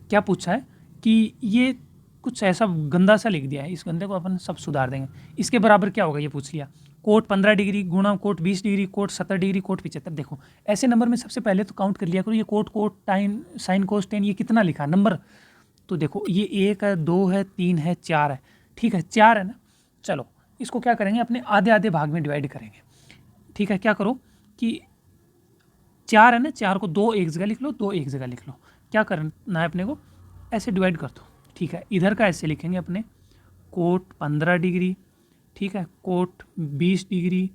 क्या पूछा है कि ये कुछ ऐसा गंदा सा लिख दिया है, इस गंदे को अपन सब सुधार देंगे। इसके बराबर क्या होगा ये पूछ लिया, कोट 15 डिग्री गुणा cot 20 degree, cot 70 degree, cot 75। देखो ऐसे नंबर में सबसे पहले तो काउंट कर लिया करो, ये कोट टाइन साइन कोस टेन, ये कितना लिखा नंबर, तो देखो ये 1 है, 2 है, 3 है, 4 है। ठीक है, 4 है ना, चलो इसको क्या करेंगे, अपने आधे आधे भाग में डिवाइड करेंगे। ठीक है, क्या करो कि 4 है ना, 4 को 2 एक जगह लिख लो, 2 एक जगह लिख लो, क्या करना है अपने को, ऐसे डिवाइड कर दो। ठीक है, इधर का ऐसे लिखेंगे अपने, कोट 15 डिग्री, ठीक है, कोट 20 डिग्री,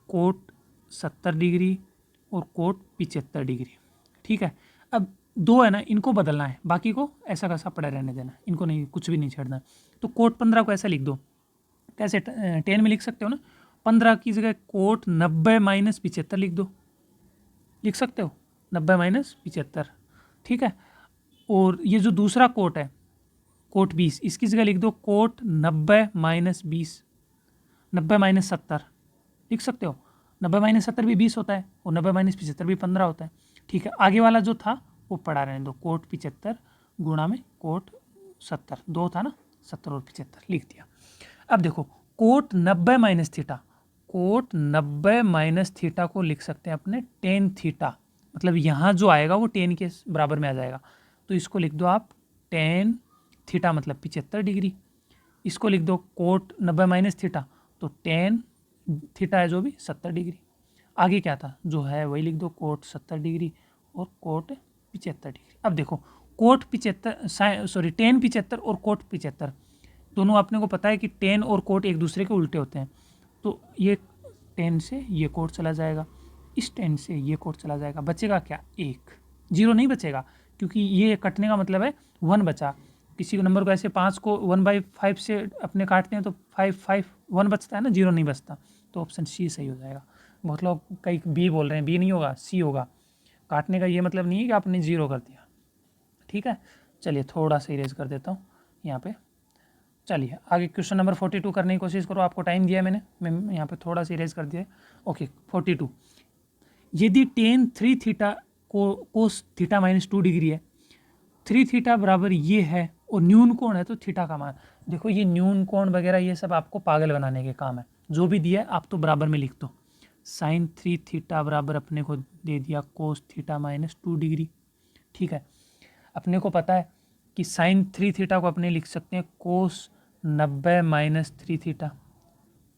कोट 70 डिग्री, और कोट 75 डिग्री। ठीक है, अब दो है ना, इनको बदलना है, बाकी को ऐसा कैसा पड़ा रहने देना, इनको नहीं, कुछ भी नहीं छेड़ना। तो कोट 15 को ऐसा लिख दो, कैसे 10 में लिख सकते हो ना, 15 की जगह कोट 90 माइनस 75 लिख दो, लिख सकते हो 90 माइनस 75, ठीक है। और ये जो दूसरा कोट है कोट 20, इसकी जगह लिख दो कोट 90 माइनस 20, 90 माइनस 70 लिख सकते हो। 90 माइनस 70 भी 20 होता है और 90 माइनस 75 भी 15 होता है, ठीक है। आगे वाला जो था वो पड़ा रहने दो, कोट 75 गुणा में कोट 70, दो था ना, 70 और 75 लिख दिया। अब देखो cot 90 minus theta, cot 90 minus theta को लिख सकते हैं अपने टेन थीटा, मतलब यहाँ जो आएगा वो टेन के बराबर में आ जाएगा। तो इसको लिख दो आप टेन थीटा मतलब 75 डिग्री। इसको लिख दो कोट 90 माइनस थीटा, तो टेन थीटा है जो भी 70 डिग्री। आगे क्या था जो है वही लिख दो, कोट 70 डिग्री और कोट 75 डिग्री। अब देखो कोट 75 टेन 75 और कोट 75 दोनों अपने को पता है कि टेन और कोट एक दूसरे के उल्टे होते हैं। तो ये टेन से ये कोट चला जाएगा, इस टेन से ये कोट चला जाएगा, बचेगा क्या, एक, जीरो नहीं बचेगा, क्योंकि ये कटने का मतलब है 1 बचा। किसी को नंबर को ऐसे 5 को 1/5 से अपने काटते हैं तो 1 बचता है ना, जीरो नहीं बचता। तो ऑप्शन सी सही हो जाएगा। बहुत लोग कई बी बोल रहे हैं, बी नहीं होगा, सी होगा। काटने का ये मतलब नहीं है कि आपने जीरो कर दिया, ठीक है। चलिए थोड़ा सा इरेज कर देता हूँ यहाँ पे। चलिए आगे क्वेश्चन नंबर 42 करने की कोशिश करो, आपको टाइम दिया है मैंने, मैं यहाँ पे थोड़ा सा इरेज कर दिया है। ओके 42, यदि टेन 3 थीटा को कोस थीटा माइनस 2 डिग्री है, 3 थीटा बराबर ये है और न्यून कोण है तो थीटा का मान। देखो ये न्यून कोण वगैरह ये सब आपको पागल बनाने के काम है, जो भी दिया है आप तो बराबर में लिख दो। साइन 3 थीटा बराबर अपने को दे दिया कोस थीटा माइनस 2 डिग्री, ठीक है। अपने को पता है कि साइन 3 थीटा को अपने लिख सकते हैं कोस 90 माइनस 3 थीटा।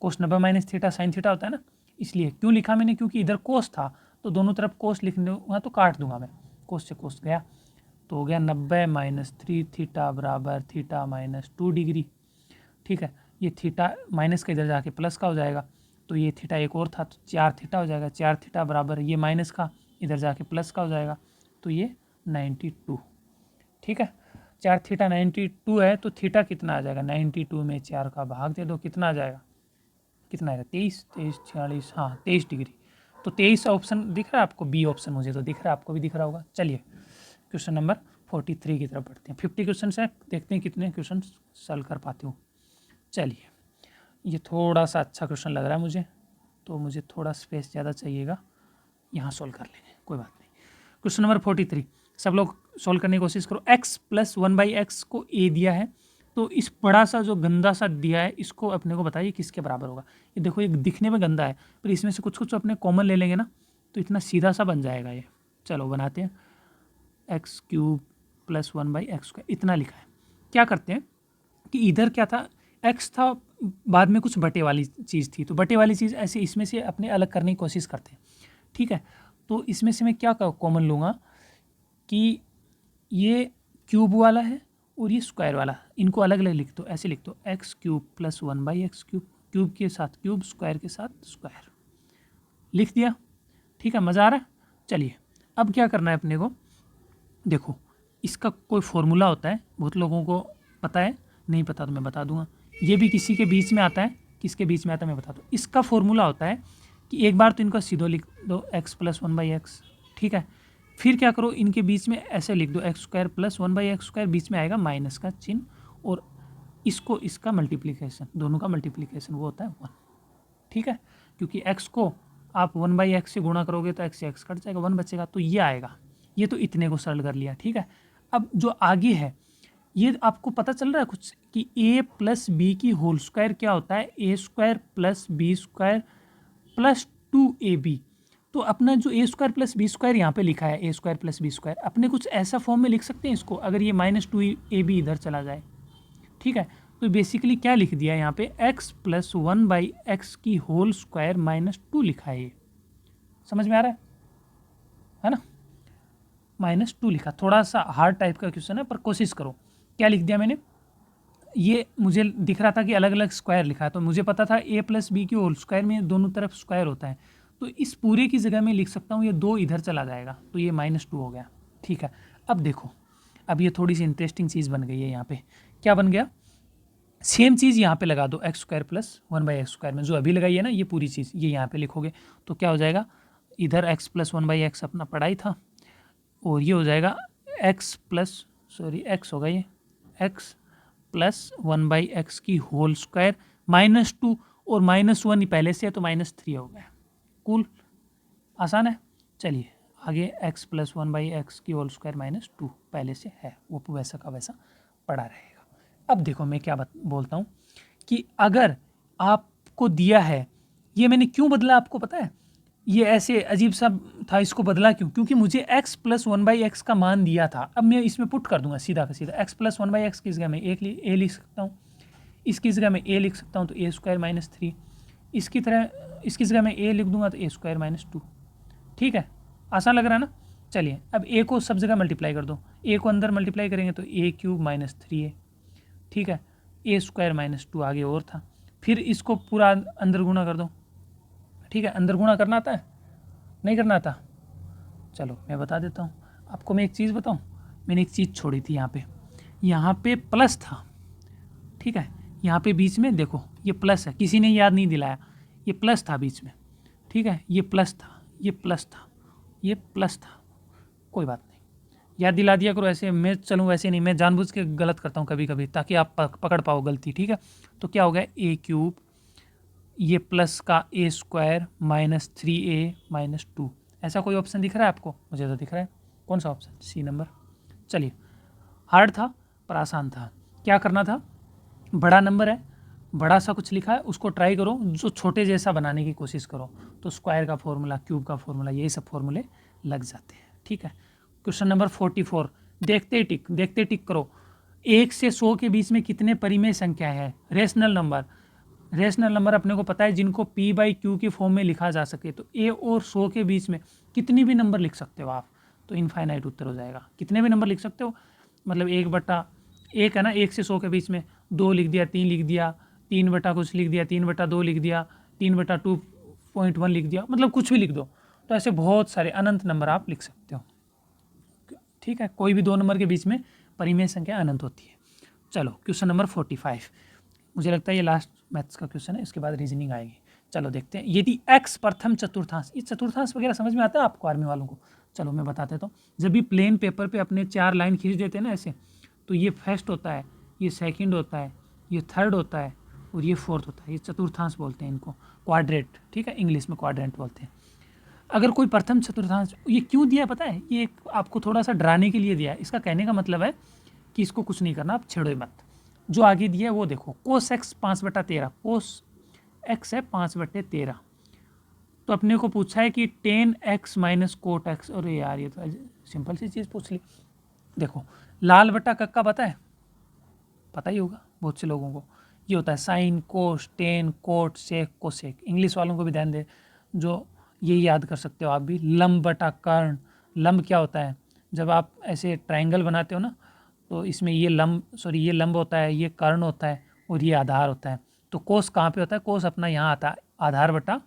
कोस 90 माइनस थीटा साइन थीटा होता है ना, इसलिए क्यों लिखा मैंने, क्योंकि इधर कोस था तो दोनों तरफ कोस लिख दूंगा तो काट दूंगा मैं, कोस से कोस गया तो हो गया 90 माइनस 3 थीटा बराबर थीटा माइनस 2 डिग्री, ठीक है। ये थीटा माइनस का इधर जाके प्लस का हो जाएगा, तो ये थीटा एक और था तो 4 थीटा हो जाएगा, 4 थीटा बराबर ये माइनस का इधर जाके प्लस का हो जाएगा, तो ये 92, ठीक है। 4 थीटा 92 है तो थीटा कितना आ जाएगा, 92 में 4 का भाग दे दो, कितना आ जाएगा, कितना आएगा 23, 46, हाँ 23 डिग्री। तो 23 ऑप्शन दिख रहा है आपको, बी ऑप्शन मुझे तो दिख रहा है, आपको भी दिख रहा होगा। चलिए क्वेश्चन नंबर 43 की तरफ बढ़ते हैं। 50 क्वेश्चन है, देखते हैं कितने क्वेश्चन सॉल्व कर पाते हो। चलिए ये थोड़ा सा अच्छा क्वेश्चन लग रहा है मुझे, तो मुझे थोड़ा स्पेस ज़्यादा चाहिएगा, यहाँ सॉल्व कर लेंगे, कोई बात नहीं। क्वेश्चन नंबर 43, सब लोग सॉल्व करने की कोशिश करो। x प्लस 1/x को a दिया है, तो इस बड़ा सा जो गंदा सा दिया है इसको अपने को बताइए किसके बराबर होगा। ये देखो ये दिखने में गंदा है, पर इसमें से कुछ कुछ अपने कॉमन ले लेंगे ना तो इतना सीधा सा बन जाएगा ये। चलो बनाते हैं, एक्स क्यूब प्लस 1/x², इतना लिखा है। क्या करते हैं कि इधर क्या था, x था, बाद में कुछ बटे वाली चीज़ थी, तो बटे वाली चीज़ ऐसे इसमें से अपने अलग करने की कोशिश करते हैं, ठीक है। तो इसमें से मैं क्या कॉमन लूँगा कि ये क्यूब वाला है और ये स्क्वायर वाला, इनको अलग अलग लिख दो, ऐसे लिख दो x cube plus 1/x², cube के साथ क्यूब, स्क्वायर के साथ स्क्वायर, लिख दिया, ठीक है। मज़ा आ रहा है। चलिए अब क्या करना है अपने को, देखो इसका कोई फॉर्मूला होता है, बहुत लोगों को पता है, नहीं पता तो मैं बता दूंगा। ये भी किसी के बीच में आता है, किसके बीच में आता है मैं बता दूँ। इसका फॉर्मूला होता है कि एक बार तो इनको सीधो लिख दो x प्लस 1/x, ठीक है। फिर क्या करो, इनके बीच में ऐसे लिख दो x² प्लस 1/x², बीच में आएगा माइनस का चिन्ह, और इसको इसका मल्टीप्लिकेशन, दोनों का मल्टीप्लिकेशन वो होता है 1, ठीक है। क्योंकि x को आप 1/x से गुणा करोगे तो x से x कट जाएगा, 1 बचेगा, तो ये आएगा। ये तो इतने को सरल कर लिया, ठीक है। अब जो आगे है ये आपको पता चल रहा है कुछ कि a प्लस बी की होल स्क्वायर क्या होता है, a² plus b² plus 2ab। तो अपना जो a² प्लस b² यहाँ पे लिखा है, a² प्लस b², अपने कुछ ऐसा फॉर्म में लिख सकते हैं इसको, अगर ये -2ab इधर चला जाए, ठीक है। तो बेसिकली क्या लिख दिया यहाँ पे, x प्लस 1/x की होल स्क्वायर -2 लिखा है, ये समझ में आ रहा है ना। -2 लिखा, थोड़ा सा हार्ड टाइप का क्वेश्चन है पर कोशिश करो। क्या लिख दिया मैंने, ये मुझे दिख रहा था कि अलग अलग स्क्वायर लिखा है, तो मुझे पता था a प्लस बी की होल स्क्वायर में दोनों तरफ स्क्वायर होता है, तो इस पूरे की जगह में लिख सकता हूँ ये 2 इधर चला जाएगा, तो ये -2 हो गया, ठीक है। अब देखो, अब ये थोड़ी सी इंटरेस्टिंग चीज़ बन गई है यहाँ पे। क्या बन गया? सेम चीज़ यहाँ पे लगा दो, एक्स स्क्वायर प्लस 1/x² में जो अभी लगाई है ना, ये पूरी चीज़ ये यहाँ पे लिखोगे तो क्या हो जाएगा? इधर x प्लस 1/x अपना पढ़ा ही था, और ये हो जाएगा x प्लस, सॉरी x होगा ये, x प्लस 1/x की होल स्क्वायर -2, और -1 पहले से है तो -3 हो गया। कूल, आसान है। चलिए आगे x प्लस 1/x की होल स्क्वायर -2 पहले से है, वो वैसा का वैसा पड़ा रहेगा। अब देखो मैं क्या बोलता हूँ कि अगर आपको दिया है, ये मैंने क्यों बदला आपको पता है? ये ऐसे अजीब सा था, इसको बदला क्यों? क्योंकि मुझे x प्लस 1/x का मान दिया था। अब मैं इसमें पुट कर दूंगा सीधा का सीधा, x प्लस 1/x की जगह में a लिख सकता हूँ, इसकी जगह में a लिख सकता हूँ तो a² - 3, इसकी जगह में a लिख दूंगा तो a² - 2। ठीक है, आसान लग रहा है ना? चलिए अब a को सब जगह मल्टीप्लाई कर दो, a को अंदर मल्टीप्लाई करेंगे तो a³ - 3a, ठीक है, a² - 2 आगे और था, फिर इसको पूरा अंदर गुणा कर दो। ठीक है, अंदर गुणा करना आता है? नहीं करना आता? चलो मैं बता देता हूँ आपको। मैं एक चीज़ बताऊँ, मैंने एक चीज़ छोड़ी थी यहाँ पे प्लस था। ठीक है, यहाँ पे बीच में देखो ये प्लस है, किसी ने याद नहीं दिलाया, ये प्लस था बीच में। ठीक है, ये प्लस था, ये प्लस था, ये प्लस था, कोई बात नहीं, याद दिला दिया करो। ऐसे मैं चलूँ वैसे नहीं, मैं जानबूझ के गलत करता हूँ कभी कभी ताकि आप पकड़ पाओ गलती। ठीक है, तो क्या हो गया? a³, ये प्लस का a² - 3a - 2। ऐसा कोई ऑप्शन दिख रहा है आपको? मुझे तो दिख रहा है। कौन सा ऑप्शन? C number. चलिए, हार्ड था पर आसान था। क्या करना था? बड़ा नंबर है, बड़ा सा कुछ लिखा है, उसको ट्राई करो, जो छोटे जैसा बनाने की कोशिश करो, तो स्क्वायर का फॉर्मूला, क्यूब का फॉर्मूला, यही सब फॉर्मूले लग जाते हैं। ठीक है, क्वेश्चन नंबर 44, देखते टिक करो। 1 से 100 के बीच में कितने परिमेय संख्या है? रेशनल नंबर अपने को पता है जिनको p/q की फॉर्म में लिखा जा सके, तो a और 100 के बीच में कितनी भी नंबर लिख सकते हो आप, तो इनफाइनाइट उत्तर हो जाएगा। कितने भी नंबर लिख सकते हो, मतलब 1/1 है ना, 1 से 100 के बीच में 2 लिख दिया, 3 लिख दिया, 3 कुछ लिख दिया, 3/2 लिख दिया, 3/2.1 लिख दिया, मतलब कुछ भी लिख दो। तो ऐसे बहुत सारे अनंत नंबर आप लिख सकते हो। ठीक है, कोई भी दो नंबर के बीच में परिमेय संख्या अनंत होती है। चलो क्वेश्चन नंबर 45, मुझे लगता है ये लास्ट मैथ्स का क्वेश्चन है, इसके बाद रीजनिंग आएगी। चलो देखते हैं। यदि x प्रथम चतुर्थांश, ये चतुर्थांश वगैरह समझ में आता है आपको आर्मी वालों को? चलो मैं बता देता हूँ। जब भी प्लेन पेपर पे अपने 4 लाइन खींच देते हैं ना ऐसे, तो ये फर्स्ट होता है, ये सेकंड होता है, ये थर्ड होता है, और ये फोर्थ होता है। ये चतुर्थांश बोलते हैं इनको, क्वाड्रेंट। ठीक है, इंग्लिश में क्वाड्रेंट बोलते हैं। अगर कोई प्रथम चतुर्थांश, ये क्यों दिया पता है? ये आपको थोड़ा सा डराने के लिए दिया है। इसका कहने का मतलब है कि इसको कुछ नहीं करना, आप छेड़ो मत। जो आगे दिया है वो देखो, कोस x 5/13, कोस x है 5/13, तो अपने को पूछा है कि tan x - कोट x। अरे यार ये तो सिंपल सी चीज़ पूछ ली। देखो लाल बटा कक्का पता है? पता ही होगा बहुत से लोगों को। ये होता है साइन, कोस, टेन, कोट, सेक, कोसेक। इंग्लिश वालों को भी ध्यान दे, जो यही याद कर सकते हो आप भी। लंब बटा कर्ण, लंब क्या होता है? जब आप ऐसे ट्रायंगल बनाते हो ना, तो इसमें ये लंब होता है, ये कर्ण होता है, और ये आधार होता है। तो कोस कहाँ पे होता है? कोस अपना यहाँ आता है, आधार बटा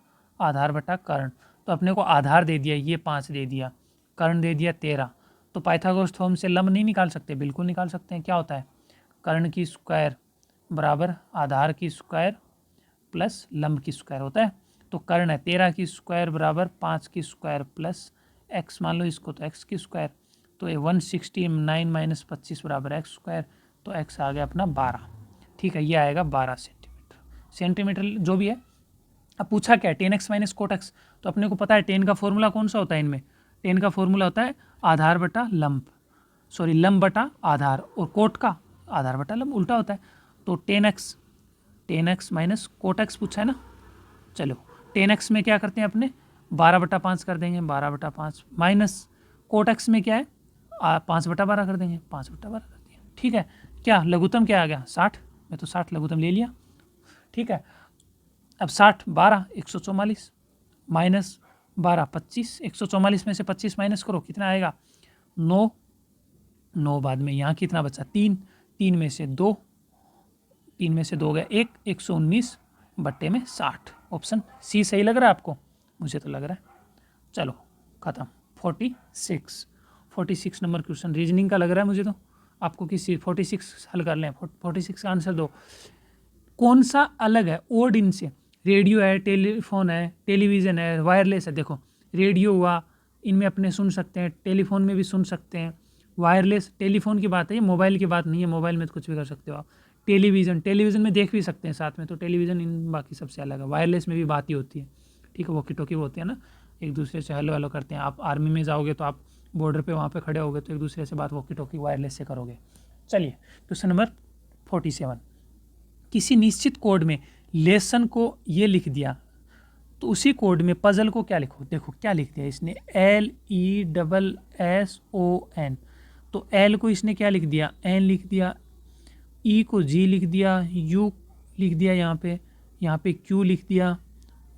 कर्ण। तो अपने को आधार दे दिया, ये 5 दे दिया, कर्ण दे दिया 13। तो पाइथागोरस थ्योरम से लंब नहीं निकाल सकते? बिल्कुल निकाल सकते हैं। क्या होता है? कर्ण की स्क्वायर बराबर आधार की स्क्वायर प्लस लंब की स्क्वायर होता है। तो कर्ण है 13 की स्क्वायर बराबर 5 की स्क्वायर प्लस x, मान लो इसको, तो x की स्क्वायर। तो ये 169 - 25 बराबर x², तो x आ गया अपना 12। ठीक है, ये आएगा 12 सेंटीमीटर जो भी है। अब पूछा क्या? tan x - cot x। तो अपने को पता है टेन का फॉर्मूला कौन सा होता है इनमें? टेन का फॉर्मूला होता है आधार बटा लंब, लंब बटा आधार, और कोट का आधार बटा लंब उल्टा होता है। तो tan x - कोट x पूछा है ना। चलो tan x में क्या करते हैं अपने? 12/5 कर देंगे, 12/5 माइनस कोट x में क्या है? 5/12 कर देंगे, 5/12 कर दिया। ठीक है, क्या लघुत्तम क्या आ गया? 60। मैं तो 60 लघुत्तम ले लिया। ठीक है, अब 60 12 144 माइनस 12 25, 144 में से 25 माइनस करो, कितना आएगा? 9 बाद में यहाँ कितना बचा? 3 में से 2, 3 में से 2 गया 1, 119/60। ऑप्शन सी सही लग रहा है आपको? मुझे तो लग रहा है। चलो खत्म। 46 46 नंबर क्वेश्चन रीजनिंग का लग रहा है मुझे, तो आपको किसी 46 हल कर लें। 46 का आंसर दो। कौन सा अलग है ओड इनसे? रेडियो है, टेलीफोन है, टेलीविज़न है, वायरलेस है। देखो रेडियो हुआ, इनमें अपने सुन सकते हैं, टेलीफोन में भी सुन सकते हैं। वायरलेस टेलीफोन की बात है, ये मोबाइल की बात नहीं है, मोबाइल में तो कुछ भी कर सकते हो आप। टेलीविज़न में देख भी सकते हैं साथ में, तो टेलीविज़न इन बाकी सबसे अलग है। वायरलेस में भी बात ही होती है, ठीक है, वॉकी टॉकी होती है ना, एक दूसरे से हेलो हेलो करते हैं। आप आर्मी में जाओगे तो आप बॉर्डर पे वहाँ पे खड़े होगे तो एक दूसरे से बात वॉकी टॉकी वायरलेस से करोगे। चलिए क्वेश्चन नंबर 47, किसी निश्चित कोड में लेसन को ये लिख दिया तो उसी कोड में पजल को क्या लिखो? देखो क्या लिख दिया इसने, LESSON। तो L को इसने क्या लिख दिया? N लिख दिया, E को G लिख दिया, U लिख दिया, यहाँ पे Q लिख दिया,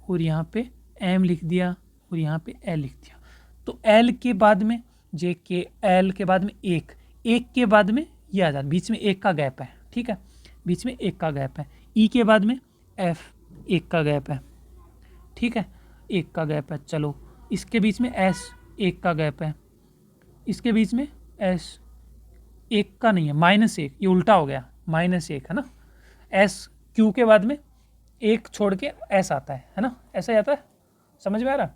और यहाँ पे M लिख दिया, और यहाँ पे L लिख दिया। तो L के बाद में JK, L के बाद में एक के बाद में ये आ जाता, बीच में एक का गैप है, ठीक है, बीच में एक का गैप है। E के बाद में F, एक का गैप है, ठीक है, एक का गैप है। चलो इसके बीच में S, एक का गैप है, इसके बीच में S, एक का नहीं है, -1, ये उल्टा हो गया, -1 है ना। S Q के बाद में एक छोड़ के S आता है ना, ऐसा ही आता है, समझ में आ रहा?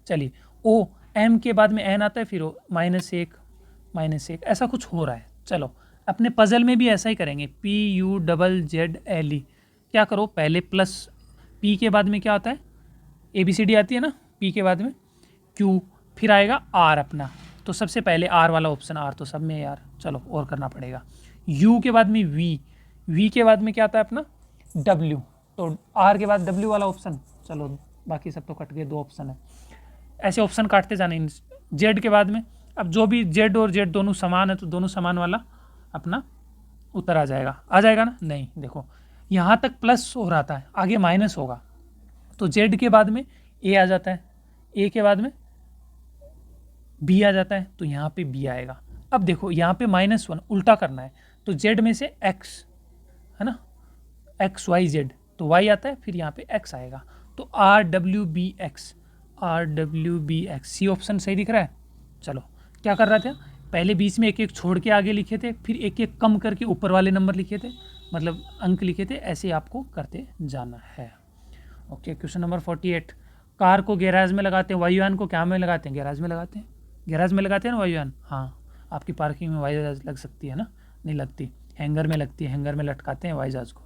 चलिए O, M के बाद में N आता है, फिर O, -1, ऐसा कुछ हो रहा है। चलो अपने पजल में भी ऐसा ही करेंगे, PUZZLE। क्या करो, पहले प्लस P के बाद में क्या आता है, ABCD आती है ना, P के बाद में Q, फिर आएगा R अपना। तो सबसे पहले R वाला ऑप्शन, R तो सब में है यार, चलो और करना पड़ेगा। U के बाद में V के बाद में क्या आता है अपना W, तो R के बाद W वाला ऑप्शन। चलो बाकी सब तो कट गए, 2 ऑप्शन है, ऐसे ऑप्शन काटते जाने। Z के बाद में, अब जो भी Z और Z दोनों समान है तो दोनों समान वाला अपना उत्तर आ जाएगा ना? नहीं, देखो यहाँ तक प्लस हो रहा था, आगे माइनस होगा, तो Z के बाद में A आ जाता है, A के बाद में B आ जाता है, तो यहाँ पे B आएगा। अब देखो यहाँ पे -1 उल्टा करना है, तो Z में से X है ना, XYZ, तो Y आता है, फिर यहाँ पे X आएगा, तो RWBX, सी ऑप्शन सही दिख रहा है। चलो क्या कर रहा था, पहले बीच में एक एक छोड़ के आगे लिखे थे, फिर एक एक कम करके ऊपर वाले नंबर लिखे थे, मतलब अंक लिखे थे, ऐसे आपको करते जाना है। ओके, क्वेश्चन नंबर 48, कार को गैराज में लगाते हैं, वायुयान को क्या में लगाते हैं? गैराज में लगाते हैं, गैराज में लगाते हैं ना वायुयान। हाँ, आपकी पार्किंग में वायुजहाज लग सकती है ना? नहीं लगती, हैंगर में लगती है, हैंगर में लटकाते हैं वायुजहाज को,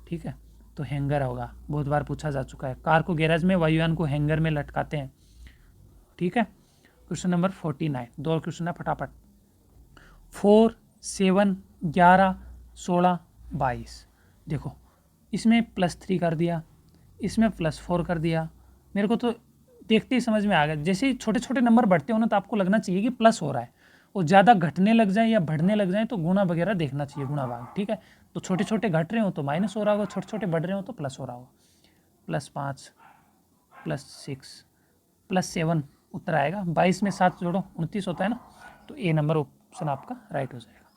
ठीक है, तो हैंगर होगा, बहुत बार पूछा जा चुका है। कार को गैराज में, वायुयान को हैंगर में लटकाते हैं, ठीक है। क्वेश्चन नंबर 49, 2 और क्वेश्चन है फटाफट। 4, 7, 11, 16, 22, देखो इसमें +3 कर दिया, इसमें +4 कर दिया। मेरे को तो देखते ही समझ में आ गया, जैसे ही छोटे छोटे नंबर बढ़ते हो ना तो आपको लगना चाहिए कि प्लस हो रहा है, और ज़्यादा घटने लग जाए या बढ़ने लग जाए तो गुणा वगैरह देखना चाहिए, गुणा भाग, ठीक है। तो छोटे छोटे घट रहे हो तो माइनस हो रहा होगा, छोटे छोटे बढ़ रहे हो तो प्लस हो रहा होगा। +5, +6, +7 उत्तर आएगा। 22 में 7 जोड़ो 29 होता है ना, तो ए नंबर ऑप्शन आपका राइट हो जाएगा।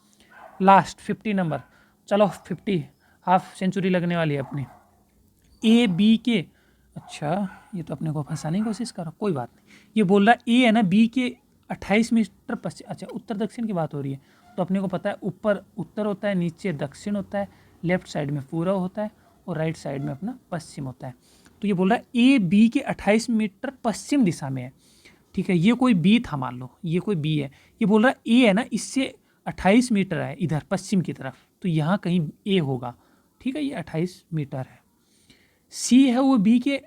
लास्ट 50 नंबर, चलो 50 हाफ सेंचुरी लगने वाली है अपनी। ए बी के, अच्छा ये तो अपने को फंसाने की कोशिश कर रहा, कोई बात नहीं। ये बोल रहा है ए है ना, बी के 28 मीटर पश्चिम, अच्छा उत्तर दक्षिण की बात हो रही है, तो अपने को पता है ऊपर उत्तर होता है, नीचे दक्षिण होता है, लेफ्ट साइड में पूर्व होता है, और राइट साइड में अपना पश्चिम होता है। तो ये बोल रहा है ए बी के 28 मीटर पश्चिम दिशा में है, ठीक है। ये कोई बी था, मान लो ये कोई बी है, ये बोल रहा है ए है ना, इससे 28 मीटर है इधर पश्चिम की तरफ, तो यहाँ कहीं ए होगा, ठीक है, ये 28 मीटर है। सी है वो बी के,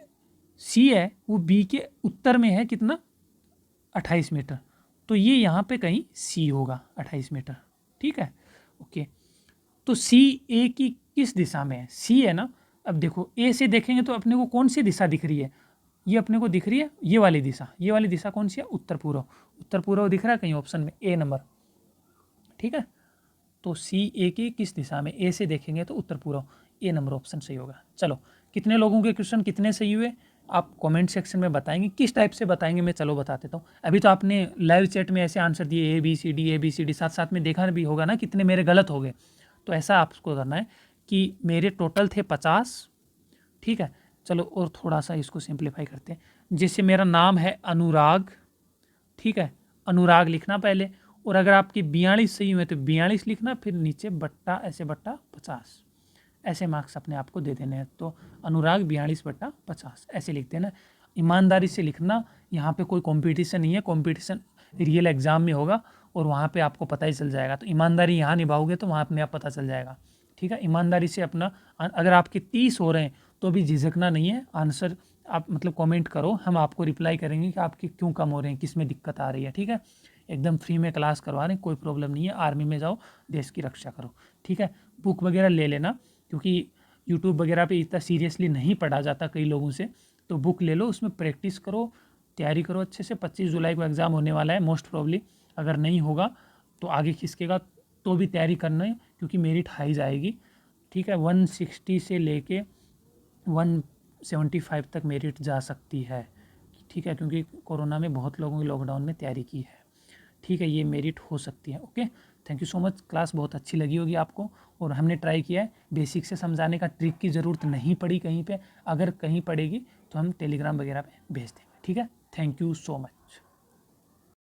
सी है वो बी के उत्तर में है, कितना 28 मीटर, तो ये यहाँ पे कहीं सी होगा 28 मीटर, ठीक है। ओके, तो सी ए की किस दिशा में है? सी है ना, अब देखो ए से देखेंगे तो अपने को कौन सी दिशा दिख रही है? ये अपने को दिख रही है ये वाली दिशा, ये वाली दिशा कौन सी है? उत्तर पूर्व, उत्तर पूर्व दिख रहा है कहीं ऑप्शन में, ए नंबर, ठीक है। तो सी ए की किस दिशा में? ए से देखेंगे तो उत्तर पूर्व, ए नंबर ऑप्शन सही होगा। चलो कितने लोगों के क्वेश्चन कितने सही हुए आप कमेंट सेक्शन में बताएंगे, किस टाइप से बताएंगे मैं चलो बता देता हूँ। अभी तो आपने लाइव चैट में ऐसे आंसर दिए ABCD, साथ साथ में देखा भी होगा ना कितने मेरे गलत हो गए। तो ऐसा आपको करना है कि मेरे टोटल थे 50, ठीक है। चलो और थोड़ा सा इसको सिंप्लीफाई करते हैं, जैसे मेरा नाम है अनुराग, ठीक है, अनुराग लिखना पहले, और अगर आपके 42 सही हुए तो 42 लिखना, फिर नीचे बट्टा ऐसे बट्टा 50, ऐसे मार्क्स अपने आप को दे देने हैं। तो अनुराग 42/50 ऐसे लिख देना। ईमानदारी से लिखना, यहाँ पे कोई कंपटीशन नहीं है, कंपटीशन रियल एग्जाम में होगा और वहाँ पे आपको पता ही चल जाएगा। तो ईमानदारी यहाँ निभाओगे तो वहाँ अपने आप पता चल जाएगा, ठीक है। ईमानदारी से अपना, अगर आपके 30 हो रहे हैं तो भी झिझकना नहीं है, आंसर आप मतलब कमेंट करो, हम आपको रिप्लाई करेंगे कि आपके क्यों कम हो रहे हैं, किस में दिक्कत आ रही है, ठीक है। एकदम फ्री में क्लास करवा रहे हैं, कोई प्रॉब्लम नहीं है। आर्मी में जाओ, देश की रक्षा करो, ठीक है। बुक वगैरह ले लेना, क्योंकि यूट्यूब वगैरह पे इतना सीरियसली नहीं पढ़ा जाता कई लोगों से, तो बुक ले लो, उसमें प्रैक्टिस करो, तैयारी करो अच्छे से। 25 जुलाई को एग्ज़ाम होने वाला है, मोस्ट प्रॉब्ली अगर नहीं होगा तो आगे खिसकेगा, तो भी तैयारी करना है, क्योंकि मेरिट हाई जाएगी, ठीक है। 160 से लेके 175 तक मेरिट जा सकती है, ठीक है, क्योंकि कोरोना में बहुत लोगों ने लॉकडाउन में तैयारी की है, ठीक है। ये मेरिट हो सकती है। Okay, thank you so much. Class बहुत अच्छी लगी होगी आपको, और हमने ट्राई किया है बेसिक से समझाने का, ट्रिक की ज़रूरत नहीं पड़ी कहीं पे, अगर कहीं पड़ेगी तो हम टेलीग्राम वगैरह पे भेज देंगे, ठीक है। Thank you so much.